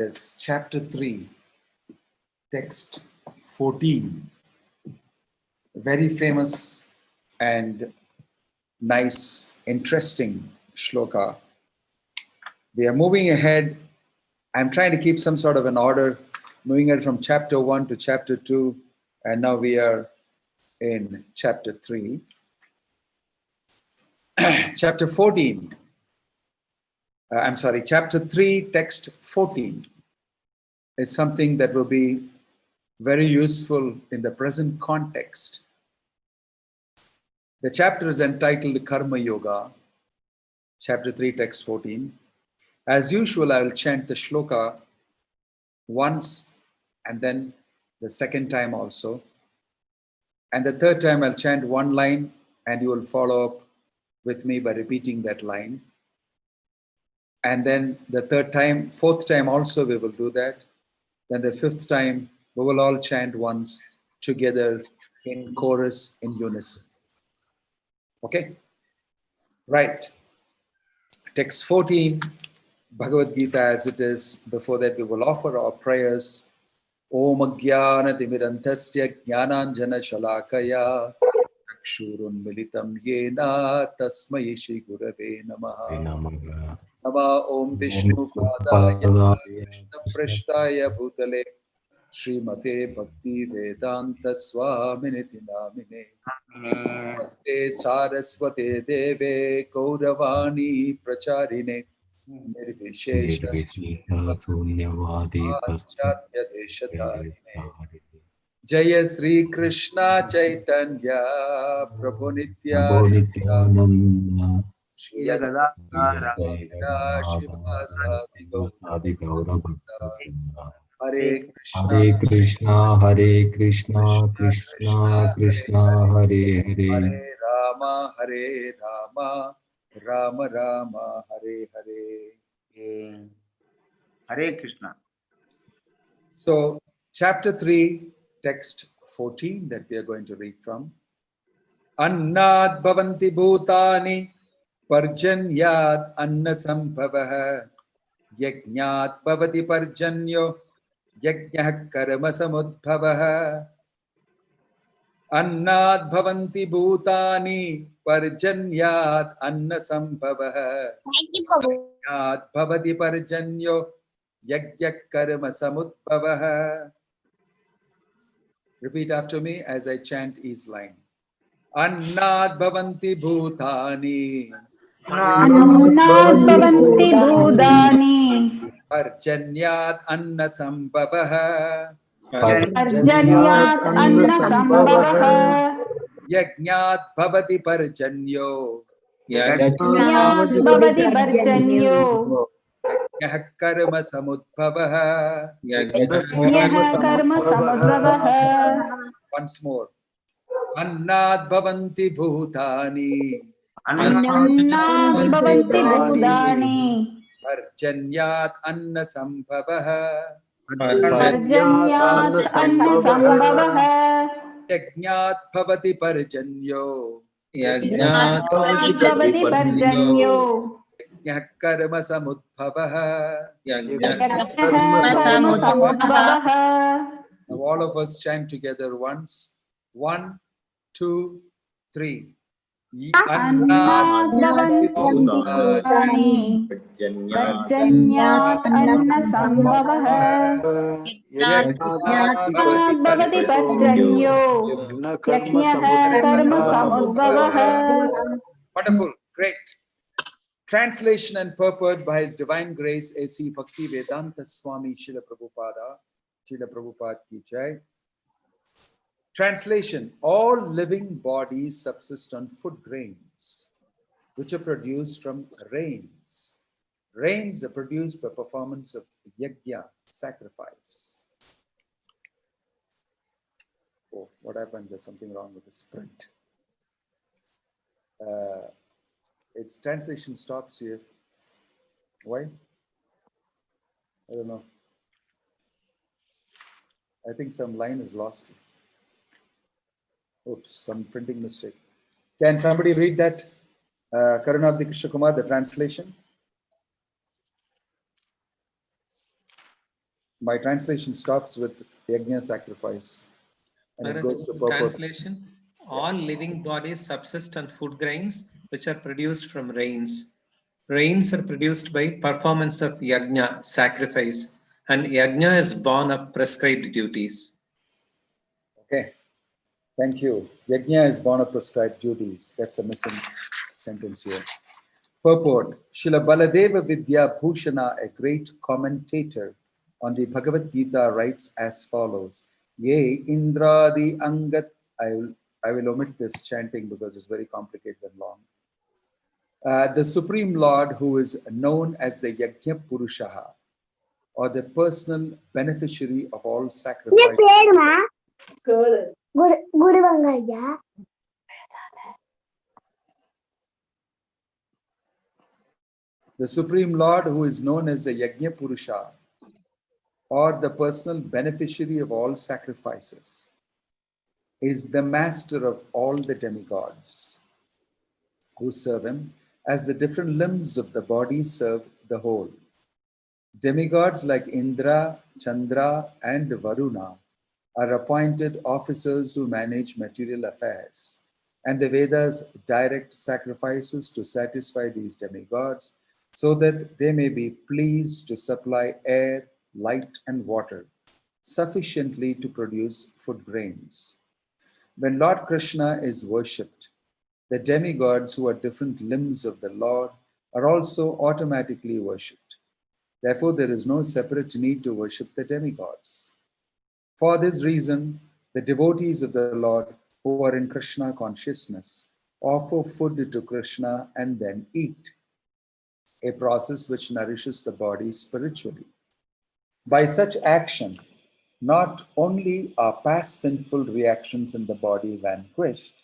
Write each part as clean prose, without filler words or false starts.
is chapter 3, text 14. Very famous and nice, interesting shloka. We are moving ahead. I'm trying to keep some sort of an order, moving ahead from chapter 1 to chapter 2, and now we are in chapter 3. Chapter 14. Chapter 3, text 14 is something that will be very useful in the present context. The chapter is entitled Karma Yoga, chapter 3, text 14. As usual, I will chant the shloka once and then the second time also. And the third time I'll chant one line and you will follow up with me by repeating that line. And then the fourth time also we will do that. Then the fifth time we will all chant once together in chorus in unison. Okay? Right. Text 14, Bhagavad Gita as it is. Before that we will offer our prayers. Om Jnana Timirantasya Jnananjana Shalakaya Chakshurun Militam Yena Tasmai Shri Gurave Namaha. Nama Om Vishnu Padaya Krishna Prishtaya Bhutale Srimate Bhakti Vedanta Swaminiti Namine Namaste Saraswate Deve Gauravani Pracharine Nirvishesha Paschatya Deshatarine Jaya Sri Krishna Chaitanya Prabhu Nityananda Shri Advaita Shivasadi Gaurabhakta Hare Krishna, Hare Krishna, Krishna Krishna, Hare Hare, Hare Rama, Rama Rama, Hare Hare. Hare Krishna. So, chapter 3, text 14 that we are going to read from. Annad bhavanti bhutani parjanyat anna sambhavah yajñat bhavati parjanyo yajñah karma samudbhavah. Annad bhavanti bhutani parjanyat anna sambhavah yajñat bhavati parjanyo yajñah karma samudbhavah. Repeat after me as I chant each line. Annad bhavanti bhutani Annad bhavanti bhutani parjanyat anna sambhavah Parjanyat anna sambhavah yajñat bhavati parjanyo Yajñat bhavati parjanyo yajñah karma samudbhavah. Yajñah karma samudbhavah. Once more. Annad bhavanti bhutani Annad bhavanti bhutani parjanyat anna sambhavah Parjanyat anna sambhavah yajñat bhavati parjanyo Yajñat bhavati parjanyo yajñah karma samudbhavah. Yajñah karma samudbhavah. Now all of us chant together once. 1, 2, 3. Annad bhavanti bhutani parjanyat anna sambhavah Yajñat bhavati parjanyo Yajñah karma samudbhavah. Wonderful, great. Translation and purport by His Divine Grace A.C. Bhakti Vedanta Swami Srila Prabhupada. Srila Prabhupada ki jai. Translation: all living bodies subsist on food grains, which are produced from rains. Rains are produced by performance of yajna, sacrifice. Oh, what happened? There's something wrong with the sprint. Its translation stops here. Why? I don't know. I think some line is lost. Oops, some printing mistake. Can somebody read that? Karunabdi Krishna Kumar, the translation. My translation stops with yajna sacrifice and it Maharaj, goes to purport. translation: all living bodies subsist on food grains which are produced from rains. Rains are produced by performance of yajna, sacrifice, and yajna is born of prescribed duties. Okay, thank you. Yajna is born of prescribed duties. That's a missing sentence here. Purport. Srila Baladeva Vidya Bhushana, a great commentator on the Bhagavad Gita, writes as follows. Ye Indradi Angat. I will omit this chanting because it's very complicated and long. The Supreme Lord, who is known as the Yajna Purushaha, or the personal beneficiary of all sacrifice. The Supreme Lord, who is known as the Yajna Purusha, or the personal beneficiary of all sacrifices, is the master of all the demigods who serve him, as the different limbs of the body serve the whole. Demigods like Indra, Chandra, and Varuna are appointed officers who manage material affairs, and the Vedas direct sacrifices to satisfy these demigods so that they may be pleased to supply air, light, and water sufficiently to produce food grains. When Lord Krishna is worshipped, the demigods who are different limbs of the Lord are also automatically worshipped. Therefore, there is no separate need to worship the demigods. For this reason, the devotees of the Lord who are in Krishna consciousness offer food to Krishna and then eat, a process which nourishes the body spiritually. By such action, not only are past sinful reactions in the body vanquished,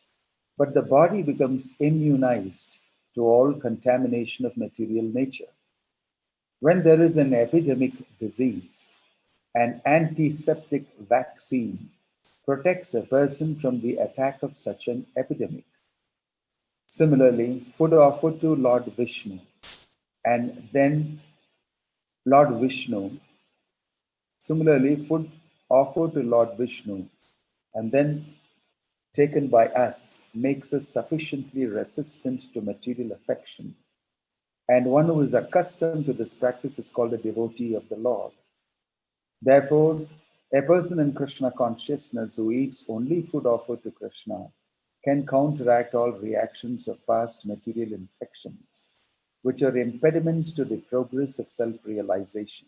but the body becomes immunized to all contamination of material nature. When there is an epidemic disease, an antiseptic vaccine protects a person from the attack of such an epidemic. Similarly, food offered to Lord Vishnu and then Lord Vishnu, similarly, food offered to Lord Vishnu and then taken by us makes us sufficiently resistant to material affection. And one who is accustomed to this practice is called a devotee of the Lord. Therefore, a person in Krishna consciousness who eats only food offered to Krishna can counteract all reactions of past material infections, which are impediments to the progress of self-realization.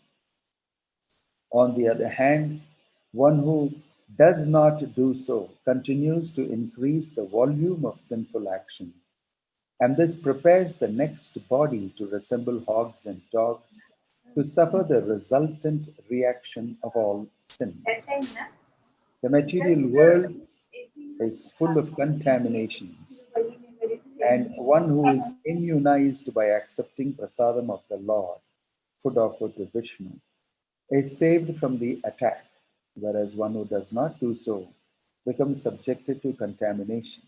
On the other hand, one who does not do so continues to increase the volume of sinful action, and this prepares the next body to resemble hogs and dogs, to suffer the resultant reaction of all sins. The material world is full of contaminations, and one who is immunized by accepting prasadam of the Lord, food offered to Vishnu, is saved from the attack, whereas one who does not do so becomes subjected to contamination.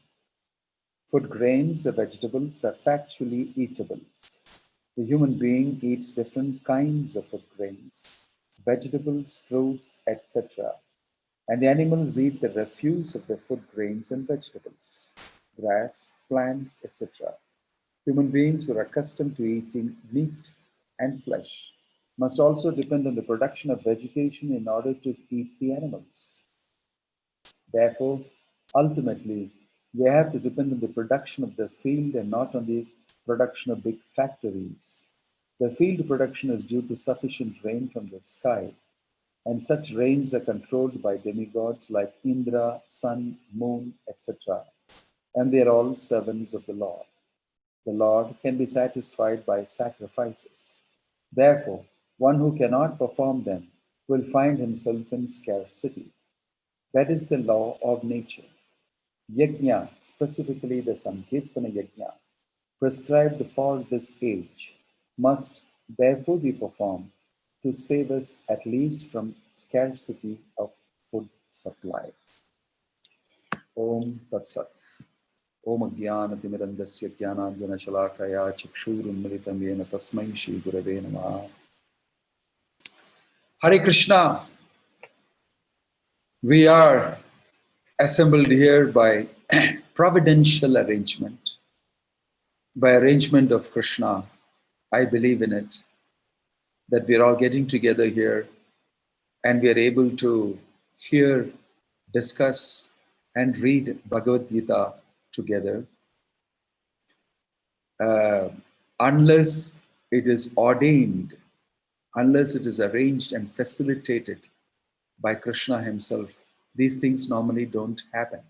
Food grains or vegetables are factually eatables. The human being eats different kinds of food grains, vegetables, fruits, etc. And the animals eat the refuse of the food grains and vegetables, grass, plants, etc. Human beings who are accustomed to eating meat and flesh must also depend on the production of vegetation in order to eat the animals. Therefore, ultimately, they have to depend on the production of the field and not on the production of big factories. The field production is due to sufficient rain from the sky, and such rains are controlled by demigods like Indra, sun, moon, etc. And they are all servants of the Lord. The Lord can be satisfied by sacrifices. Therefore, one who cannot perform them will find himself in scarcity. That is the law of nature. Yajna, specifically the Sankirtana Yajna, prescribed for this age, must therefore be performed to save us at least from scarcity of food supply. Om Tat Sat. Om Jnanatimidandasya Jnananjana Shalakaya Chakshurunmilitam Yena Tasmai Shri Gurave Namaha. Hare Krishna. We are assembled here by providential arrangement, by arrangement of Krishna. I believe in it, that we are all getting together here and we are able to hear, discuss, and read Bhagavad Gita together. Unless it is ordained, unless it is arranged and facilitated by Krishna himself, these things normally don't happen.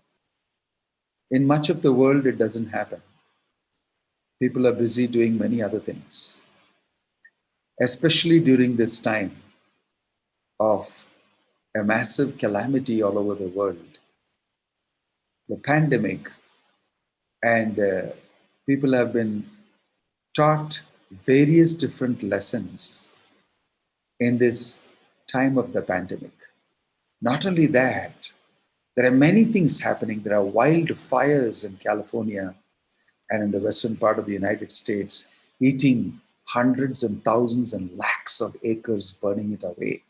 In much of the world, it doesn't happen. People are busy doing many other things, especially during this time of a massive calamity all over the world, the pandemic, and people have been taught various different lessons in this time of the pandemic. Not only that, there are many things happening. There are wildfires in California and in the western part of the United States, eating hundreds and thousands and lakhs of acres, burning it away.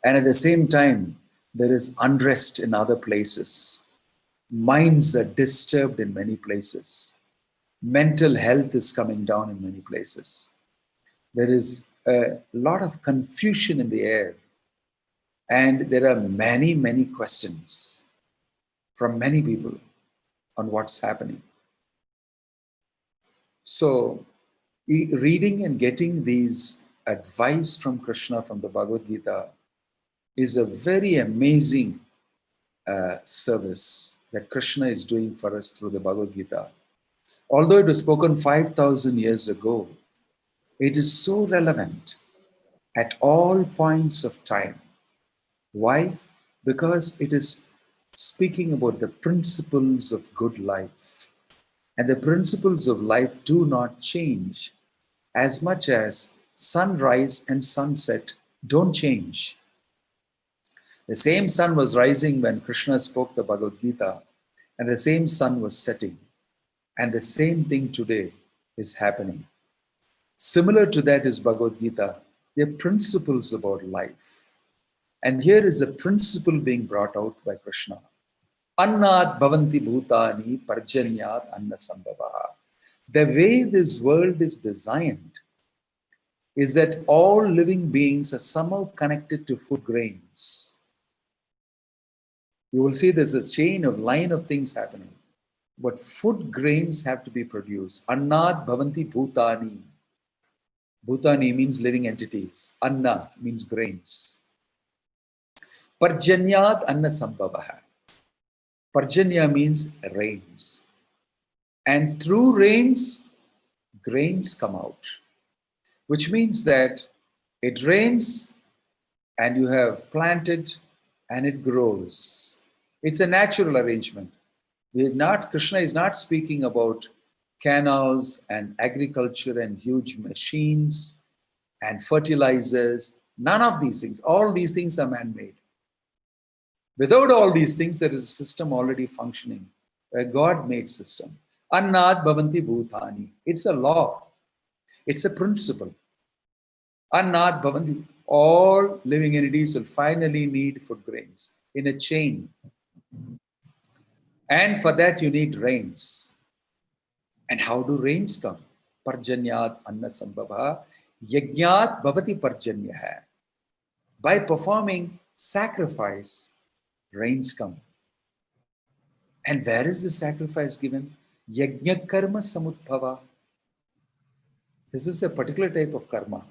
And at the same time, there is unrest in other places. Minds are disturbed in many places. Mental health is coming down in many places. There is a lot of confusion in the air. And there are many, many questions from many people on what's happening. So, reading and getting these advice from Krishna from the Bhagavad Gita is a very amazing service that Krishna is doing for us through the Bhagavad Gita. Although it was spoken 5,000 years ago, it is so relevant at all points of time. Why? Because it is speaking about the principles of good life. And the principles of life do not change as much as sunrise and sunset don't change. The same sun was rising when Krishna spoke the Bhagavad Gita, and the same sun was setting. And the same thing today is happening. Similar to that is Bhagavad Gita. They are principles about life. And here is a principle being brought out by Krishna. Annat bhavanti bhutani parjanyat anna sambhavaha. The way this world is designed is that all living beings are somehow connected to food grains. You will see there's a chain of line of things happening. But food grains have to be produced. Annat bhavanti bhutani. Bhutani means living entities. Anna means grains. Parjanyat anna sambhavaha. Parjanya means rains. And through rains, grains come out. Which means that it rains and you have planted and it grows. It's a natural arrangement. Krishna is not speaking about canals and agriculture and huge machines and fertilizers. None of these things. All these things are man-made. Without all these things, there is a system already functioning, a God-made system. Annat bhavanti bhutani. It's a law. It's a principle. Annat bhavanti. All living entities will finally need food grains in a chain. And for that, you need rains. And how do rains come? Parjanyat anna sambhava. Yajnat bhavati parjanya. By performing sacrifice, rains come. And where is the sacrifice given? Yajna karma samudbhava. This is a particular type of karma.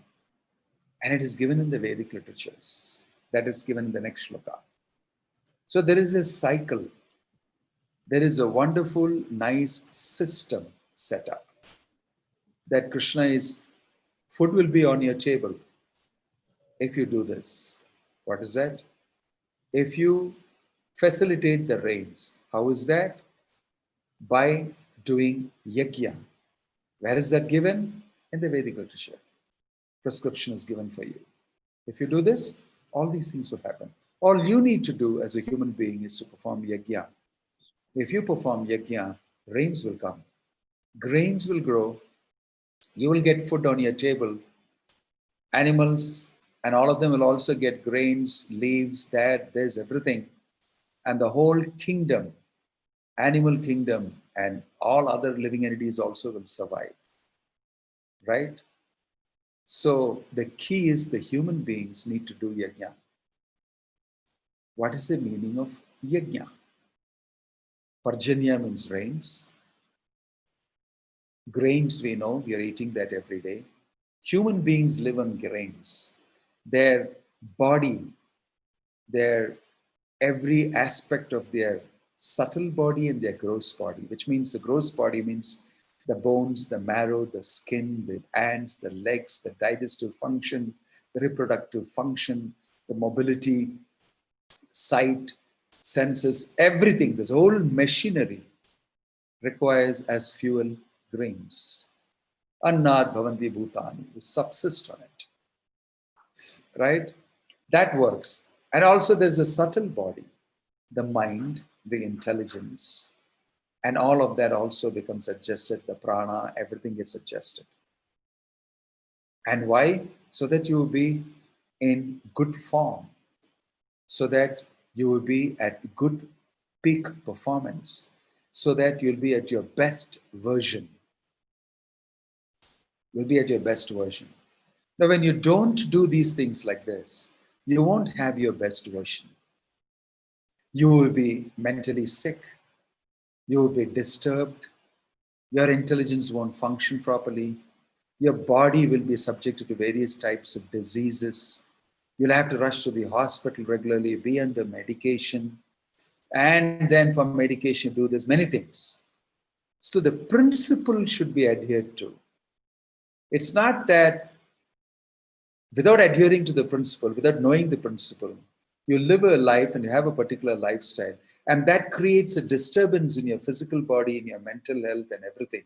And it is given in the Vedic literatures. That is given in the next shloka. So there is a cycle. There is a wonderful, nice system set up. That Krishna is, food will be on your table if you do this. What is that? If you facilitate the rains. How is that? By doing yajna. Where is that given? In the Vedic literature. Prescription is given for you. If you do this, all these things will happen. All you need to do as a human being is to perform yajna. If you perform yajna, rains will come. Grains will grow. You will get food on your table. Animals And all of them will also get grains, leaves, there's everything. And the whole kingdom, animal kingdom, and all other living entities also will survive. Right? So the key is the human beings need to do yajna. What is the meaning of yajna? Parjanya means rains. Grains, we know, we are eating that every day. Human beings live on grains. Their body, their every aspect of their subtle body and their gross body, which means the gross body means the bones, the marrow, the skin, the ants, the legs, the digestive function, the reproductive function, the mobility, sight, senses, everything, this whole machinery requires as fuel grains. Annad bhavanti bhutani, you subsist on it. Right? That works. And also there's a subtle body, the mind, the intelligence, and all of that also becomes adjusted, the prana, everything gets adjusted. And why? So that you will be in good form, so that you will be at good peak performance, so that you'll be at your best version. You'll be at your best version. Now, when you don't do these things like this, you won't have your best version. You will be mentally sick. You will be disturbed. Your intelligence won't function properly. Your body will be subjected to various types of diseases. You'll have to rush to the hospital regularly, be under medication, and then for medication do this, many things. So the principle should be adhered to. It's not that without adhering to the principle, without knowing the principle, you live a life and you have a particular lifestyle, and that creates a disturbance in your physical body, in your mental health and everything.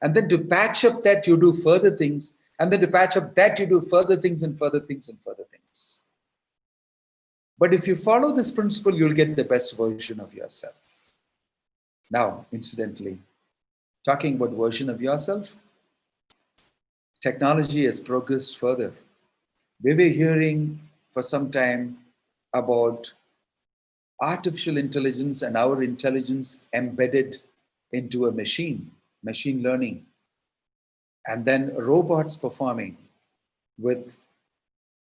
And then to patch up that, you do further things, and then to patch up that, you do further things and further things and further things. But if you follow this principle, you'll get the best version of yourself. Now, incidentally, talking about version of yourself, technology has progressed further. We were hearing for some time about artificial intelligence and our intelligence embedded into a machine learning, and then robots performing with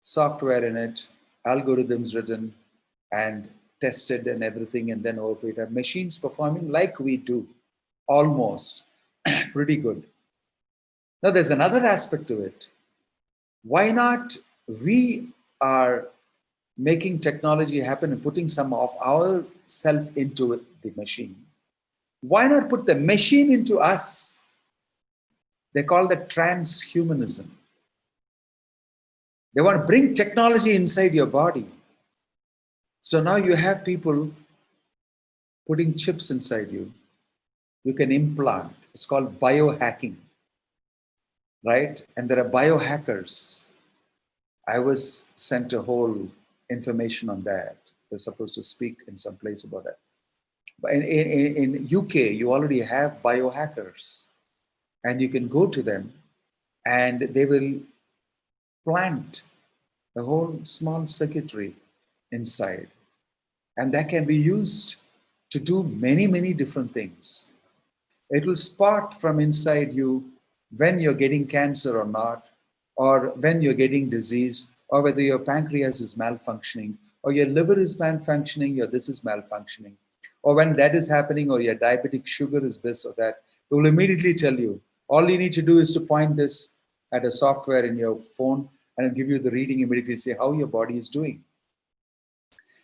software in it, algorithms written and tested and everything, and then operated. Machines performing like we do, almost pretty good. Now, there's another aspect to it. Why not we are making technology happen and putting some of our self into it, the machine? Why not put the machine into us? They call that transhumanism. They want to bring technology inside your body. So now you have people putting chips inside you. You can implant. It's called biohacking, right? And there are biohackers. I was sent a whole information on that. We're supposed to speak in some place about that. But in UK, you already have biohackers, and you can go to them and they will plant a whole small circuitry inside. And that can be used to do many, many different things. It will spot from inside you when you're getting cancer or not, or when you're getting disease, or whether your pancreas is malfunctioning, or your liver is malfunctioning, or this is malfunctioning, or when that is happening, or your diabetic sugar is this or that. It will immediately tell you. All you need to do is to point this at a software in your phone and it'll give you the reading immediately, say how your body is doing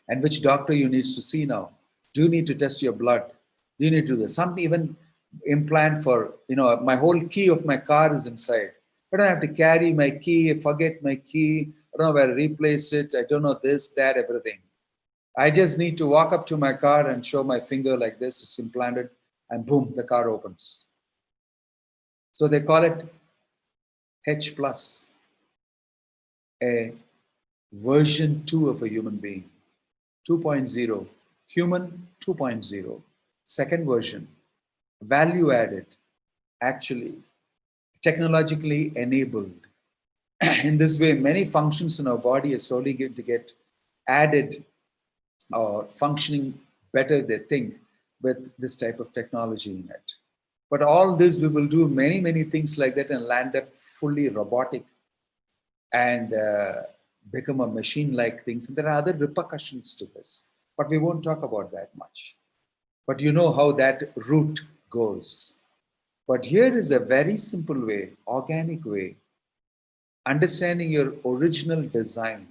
and which doctor you need to see now. Do you need to test your blood? Do you need to do this? Some even implant for, my whole key of my car is inside. I don't have to carry my key, forget my key. I don't know where to replace it. I don't know this, that, everything. I just need to walk up to my car and show my finger like this. It's implanted and boom, the car opens. So they call it H+, a version 2 of a human being. 2.0, human 2.0, second version, value added, actually technologically enabled, In this way, many functions in our body are slowly going to get added or functioning better, they think, with this type of technology in it. But all this, we will do many, many things like that and land up fully robotic and become a machine-like things. And there are other repercussions to this, but we won't talk about that much. But you know how that route goes. But here is a very simple way, organic way, understanding your original design.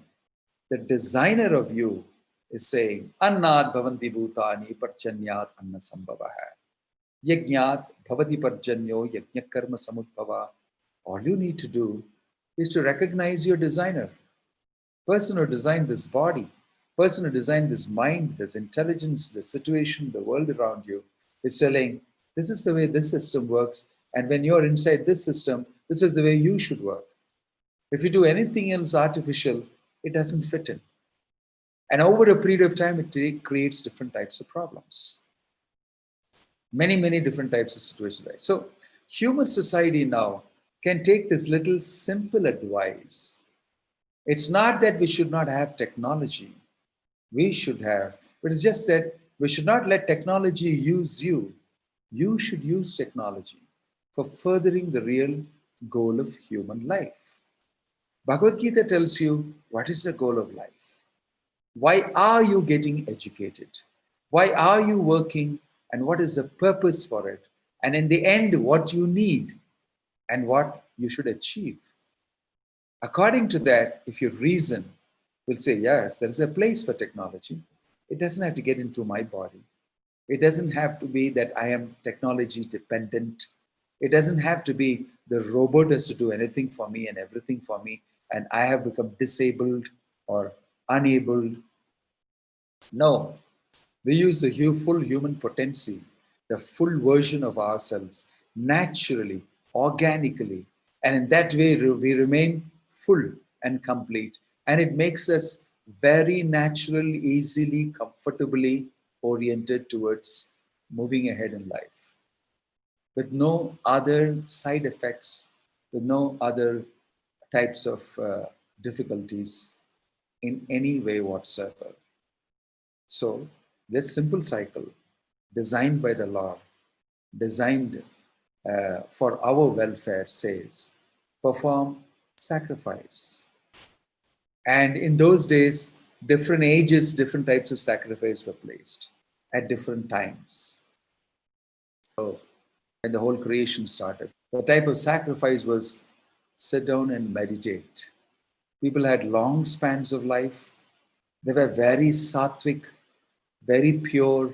The designer of you is saying, Annat bhavanti bhutani parchanyat anna sambhavaha. Yajnat bhavati parjanyo yajna karma samudbhava. All you need to do is to recognize your designer. Person who designed this body, person who designed this mind, this intelligence, the situation, the world around you, is telling, this is the way this system works. And when you're inside this system, this is the way you should work. If you do anything else artificial, it doesn't fit in. And over a period of time, it creates different types of problems. Many, many different types of situations. Right? So human society now can take this little simple advice. It's not that we should not have technology. We should have, but it's just that we should not let technology use you. You should use technology for furthering the real goal of human life. Bhagavad Gita tells you what is the goal of life. Why are you getting educated? Why are you working? And what is the purpose for it? And in the end, what you need and what you should achieve. According to that, if you reason, will say, yes, there is a place for technology. It doesn't have to get into my body. It doesn't have to be that I am technology dependent. It doesn't have to be the robot has to do anything for me and everything for me, and I have become disabled or unable. No, we use the full human potency, the full version of ourselves, naturally, organically, and in that way we remain full and complete. And it makes us very naturally, easily, comfortably oriented towards moving ahead in life, with no other side effects, with no other types of difficulties in any way whatsoever. So this simple cycle, designed by the Lord, designed for our welfare, says, perform sacrifice. And in those days, different ages, different types of sacrifice were placed at different times. So when the whole creation started, the type of sacrifice was sit down and meditate. People had long spans of life. They were very sattvic, very pure,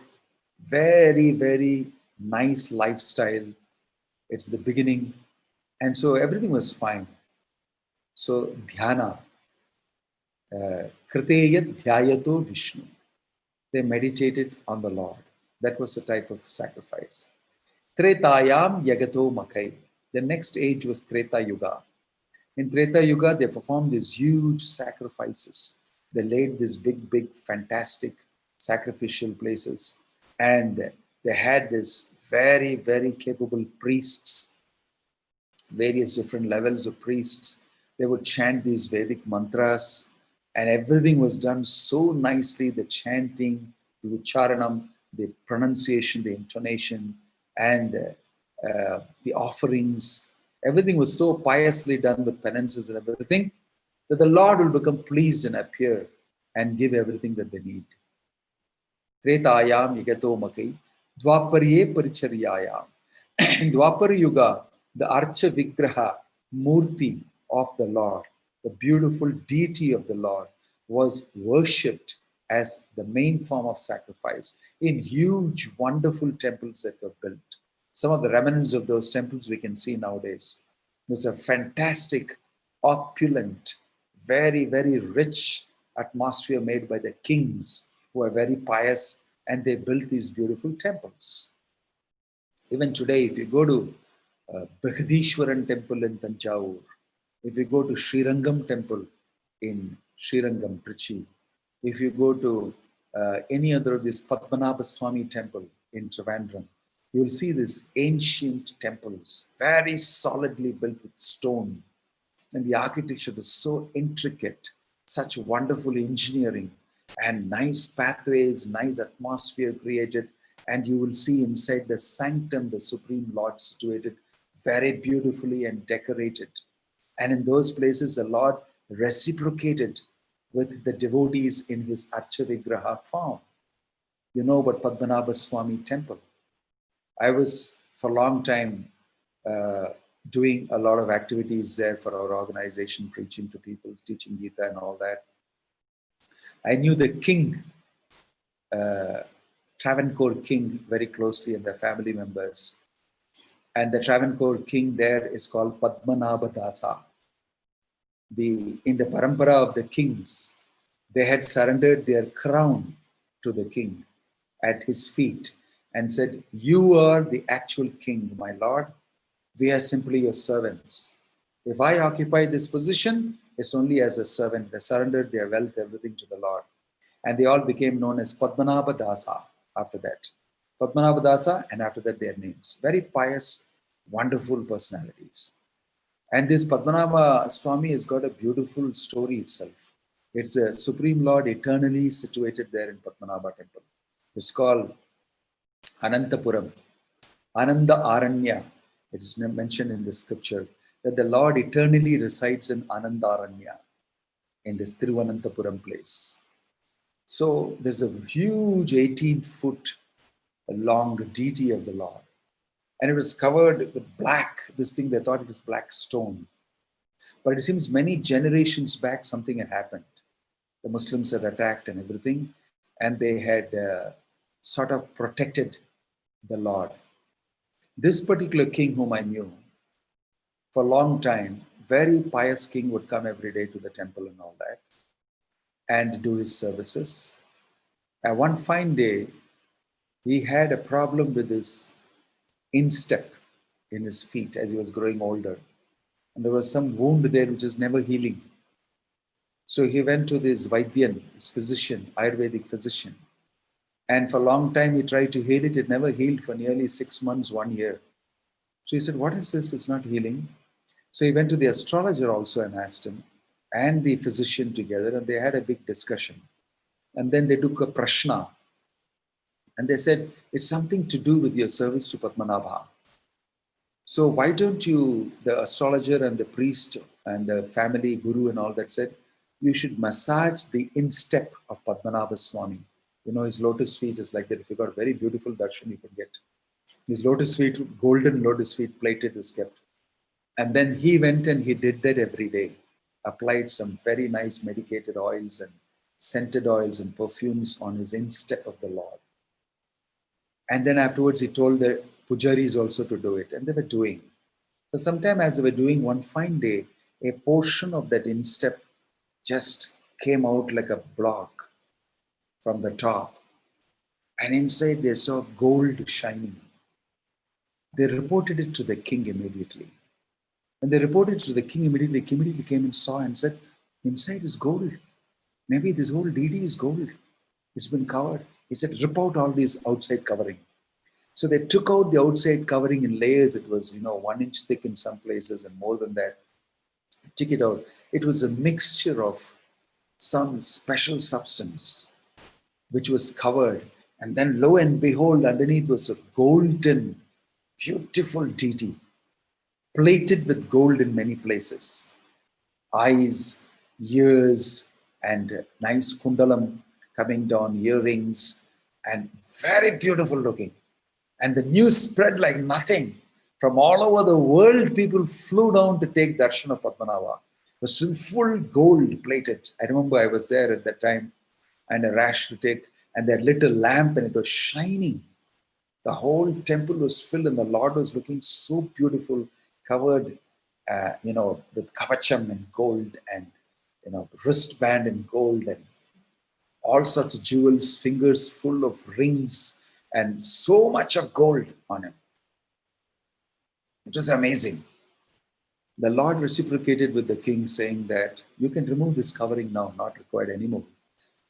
very, very nice lifestyle. It's the beginning. And so everything was fine. So dhyana, Kriteya dhyayato Vishnu. They meditated on the Lord. That was the type of sacrifice. Tretayam yagato makai. The next age was Treta Yuga. In Treta Yuga, they performed these huge sacrifices. They laid these big, big, fantastic sacrificial places. And they had this very, very capable priests, various different levels of priests. They would chant these Vedic mantras, and everything was done so nicely, the chanting, the ucharanam, the pronunciation, the intonation, and the offerings. Everything was so piously done with penances and everything that the Lord will become pleased and appear and give everything that they need. Tretayam yagato makai, dwaparye paricharyayam. In Dwapara Yuga, the Archa Vigraha, Murti of the Lord, the beautiful deity of the Lord, was worshipped as the main form of sacrifice in huge, wonderful temples that were built. Some of the remnants of those temples we can see nowadays. It was a fantastic, opulent, very, very rich atmosphere made by the kings who are very pious, and they built these beautiful temples. Even today, if you go to Brihadishwaran temple in Tanjavur, if you go to Srirangam temple in Srirangam, Trichy, if you go to any other of these Padmanabha Swami temple in Trivandrum, you will see these ancient temples, very solidly built with stone. And the architecture was so intricate, such wonderful engineering, and nice pathways, nice atmosphere created. And you will see inside the sanctum, the Supreme Lord situated very beautifully and decorated. And in those places, the Lord reciprocated with the devotees in his Archavigraha form. You know about Padmanabha Swami temple. I was for a long time doing a lot of activities there for our organization, preaching to people, teaching Gita and all that. I knew the king, Travancore king, very closely and their family members. And the Travancore king there is called Padmanabha Dasa. In the parampara of the kings, they had surrendered their crown to the king at his feet and said, "You are the actual king, my lord. We are simply your servants. If I occupy this position, it's only as a servant." They surrendered their wealth, everything to the Lord. And they all became known as Padmanabha Dasa after that. Padmanabha Dasa, and after that their names. Very pious, wonderful personalities. And this Padmanabha Swami has got a beautiful story itself. It's a Supreme Lord eternally situated there in Padmanabha temple. It's called Anantapuram, Ananda Aranya. It is mentioned in the scripture that the Lord eternally resides in Anandaranya, in this Thiruvananthapuram place. So there's a huge 18-foot long deity of the Lord. And it was covered with black, this thing, they thought it was black stone. But it seems many generations back, something had happened. The Muslims had attacked and everything, and they had sort of protected the Lord. This particular king whom I knew, for a long time, very pious king, would come every day to the temple and all that, and do his services. And one fine day, he had a problem with his instep in his feet as he was growing older. And there was some wound there which is never healing. So he went to this Vaidyan, his physician, Ayurvedic physician. And for a long time, he tried to heal it. It never healed for nearly 6 months, 1 year. So he said, "What is this? It's not healing." So he went to the astrologer also and asked him, and the physician together, and they had a big discussion. And then they took a prashna. And they said, "It's something to do with your service to Padmanabha. So why don't you," the astrologer and the priest and the family guru and all that said, "you should massage the instep of Padmanabha Swami." You know, his lotus feet is like that. If you got a very beautiful darshan, you can get. His lotus feet, golden lotus feet plated, was kept. And then he went and he did that every day. Applied some very nice medicated oils and scented oils and perfumes on his instep of the Lord. And then afterwards, he told the pujaris also to do it. And they were doing. So sometime as they were doing, one fine day, a portion of that instep just came out like a block from the top. And inside they saw gold shining. They reported it to the king immediately. When they reported it to the king immediately, the king immediately came and saw and said, "Inside is gold. Maybe this whole deity is gold. It's been covered." He said, "Rip out all these outside covering." So they took out the outside covering in layers. It was, 1 inch thick in some places and more than that. Took it out. It was a mixture of some special substance which was covered. And then lo and behold, underneath was a golden, beautiful deity, plated with gold in many places. Eyes, ears, and nice kundalam coming down, earrings, and very beautiful looking. And the news spread like nothing. From all over the world, people flew down to take darshan of Padmanabha. It was in full gold plated. I remember I was there at that time, and a rash to take, and that lit a lamp, and it was shining. The whole temple was filled, and the Lord was looking so beautiful, covered, with kavacham in gold, and wristband in gold, and all sorts of jewels, fingers full of rings, and so much of gold on him. It was amazing. The Lord reciprocated with the king, saying that you can remove this covering now, not required anymore.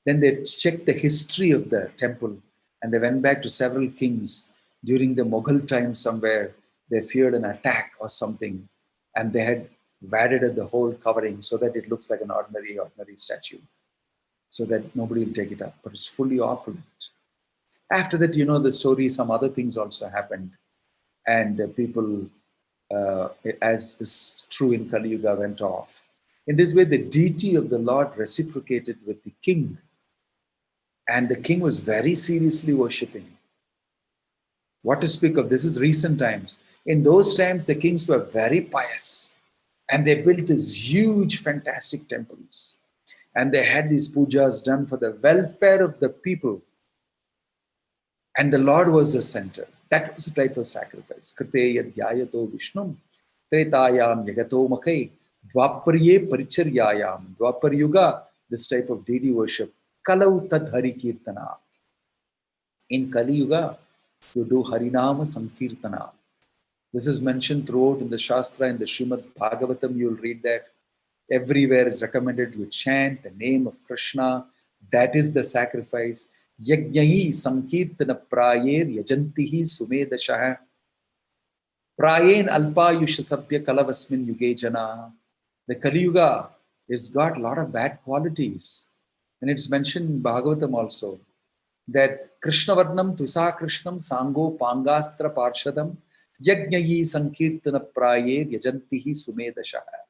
Then they checked the history of the temple, and they went back to several kings during the Mughal time somewhere. They feared an attack or something, and they had wadded at the whole covering so that it looks like an ordinary statue, so that nobody will take it up, but it's fully opulent. After that, you know the story, some other things also happened, and people, as is true in Kali Yuga, went off. In this way, the deity of the Lord reciprocated with the king, and the king was very seriously worshipping. What to speak of? This is recent times. In those times, the kings were very pious, and they built these huge, fantastic temples. And they had these pujas done for the welfare of the people. And the Lord was the center. That was a type of sacrifice. Krite yadhyayato vishnum, tretayam yagato makai, dwaparye paricharyayam, dwapar yuga, this type of deity worship. Kalau tad hari kirtanat. In Kali Yuga, you do Harinama Sankirtana. This is mentioned throughout in the Shastra, in the Srimad Bhagavatam, you'll read that. Everywhere is recommended you chant the name of Krishna. That is the sacrifice. Yajnahi Sankirtana Prayer Yajantihi Sumedashaha. Prayen Alpayusha Sabya Kalavasmin Yuge Jana. The Kali Yuga has got a lot of bad qualities. And it's mentioned in Bhagavatam also, that Krishnavarnam Tusa Krishnam Sango Pangastra Parshadam Yajnayi Sankirtana Prayer Yajantihi Sumedashaha.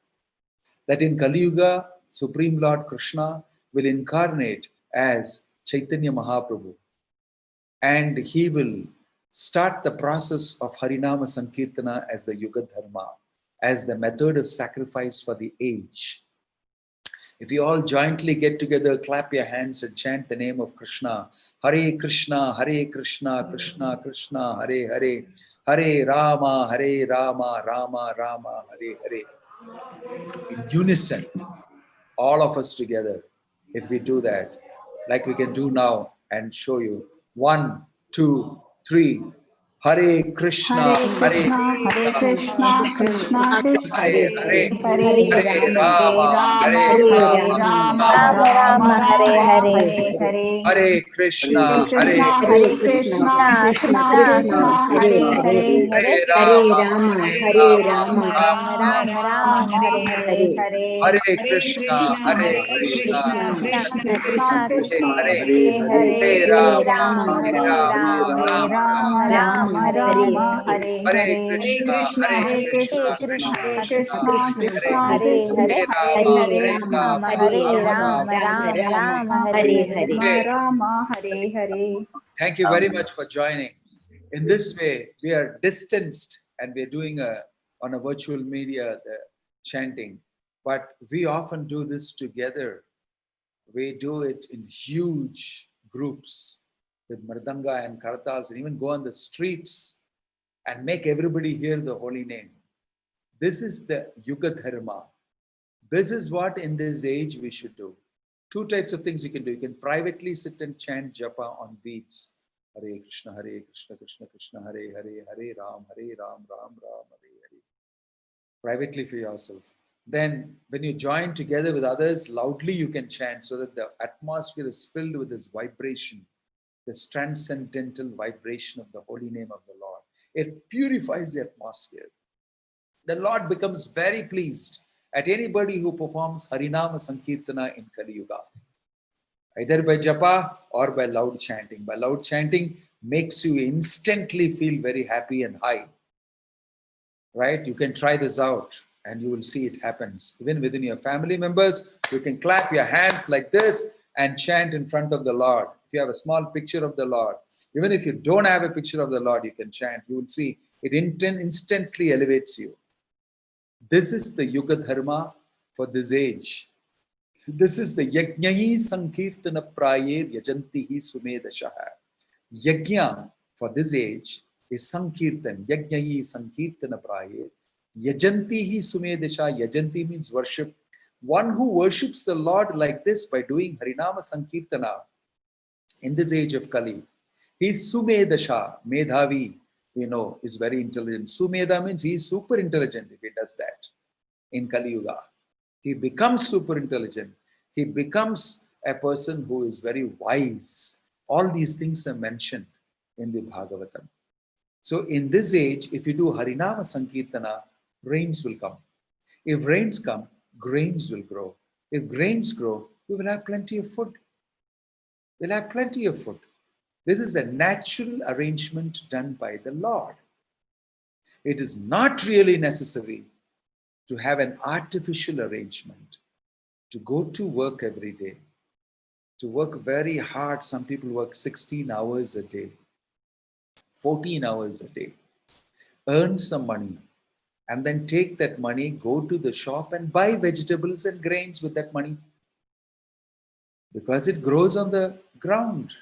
That in Kali Yuga, Supreme Lord Krishna will incarnate as Chaitanya Mahaprabhu, and he will start the process of Harinama Sankirtana as the Yuga Dharma, as the method of sacrifice for the age. If you all jointly get together, clap your hands and chant the name of Krishna. Hare Krishna, Krishna Krishna, Hare Hare, Hare Rama, Rama Rama, Hare Hare. In unison, all of us together, if we do that, like we can do now and show you. 1, 2, 3. Hare Krishna, Hare Krishna, Krishna Krishna, Hare Hare, Hare Hare Rama, Rama, Hare Rama, Rama Rama, Hare Hare. Hare Krishna, Krishna, Hare Krishna, Krishna Krishna, Hare Hare, Hare Rama, Rama Rama, Hare Hare. Hare Krishna, Krishna, Krishna Krishna, Hare Hare Hare, Hare Hare Rama, Rama, Hare Rama, Rama Rama, Hare Hare Hare. Krishna, Hare Krishna, Krishna Krishna, Hare Hare Hare, Rama, Hare Rama, Rama Hare Rama, Hare Hare. Thank you very much for joining. In this way, we are distanced and we're doing on a virtual media the chanting, but we often do this together. We do it in huge groups with mardanga and karatals, and even go on the streets and make everybody hear the holy name. This is the Yuga Dharma. This is what in this age we should do. 2 types of things you can do. You can privately sit and chant japa on beats. Hare Krishna, Krishna Krishna, Hare Hare, Hare Ram, Ram Ram, Hare Hare. Privately for yourself. Then when you join together with others, loudly you can chant so that the atmosphere is filled with this vibration, this transcendental vibration of the holy name of the Lord. It purifies the atmosphere. The Lord becomes very pleased at anybody who performs Harinama Sankirtana in Kali Yuga, either by japa or by loud chanting. By loud chanting makes you instantly feel very happy and high, right? You can try this out and you will see it happens. Even within your family members, you can clap your hands like this and chant in front of the Lord. If you have a small picture of the Lord, even if you don't have a picture of the Lord, you can chant. You will see it instantly elevates you. This is the Yuga Dharma for this age. This is the Yajnayi Sankirtana Prayer Yajantihi Sumedashaha. Yajna for this age is Sankirtan. Yajnayi Sankirtana Prayer Yajantihi Sumedasha. Yajanti means worship. One who worships the Lord like this by doing Harinama Sankirtana in this age of Kali, he is Sumedasha. Medhavi, is very intelligent. Sumedha means he is super intelligent if he does that in Kali Yuga. He becomes super intelligent. He becomes a person who is very wise. All these things are mentioned in the Bhagavatam. So in this age, if you do Harinama Sankirtana, rains will come. If rains come, grains will grow. If grains grow, we will have plenty of food. We'll have plenty of food. This is a natural arrangement done by the Lord. It is not really necessary to have an artificial arrangement, to go to work every day, to work very hard. Some people work 16 hours a day, 14 hours a day, earn some money, and then take that money, go to the shop and buy vegetables and grains with that money. Because it grows on the ground.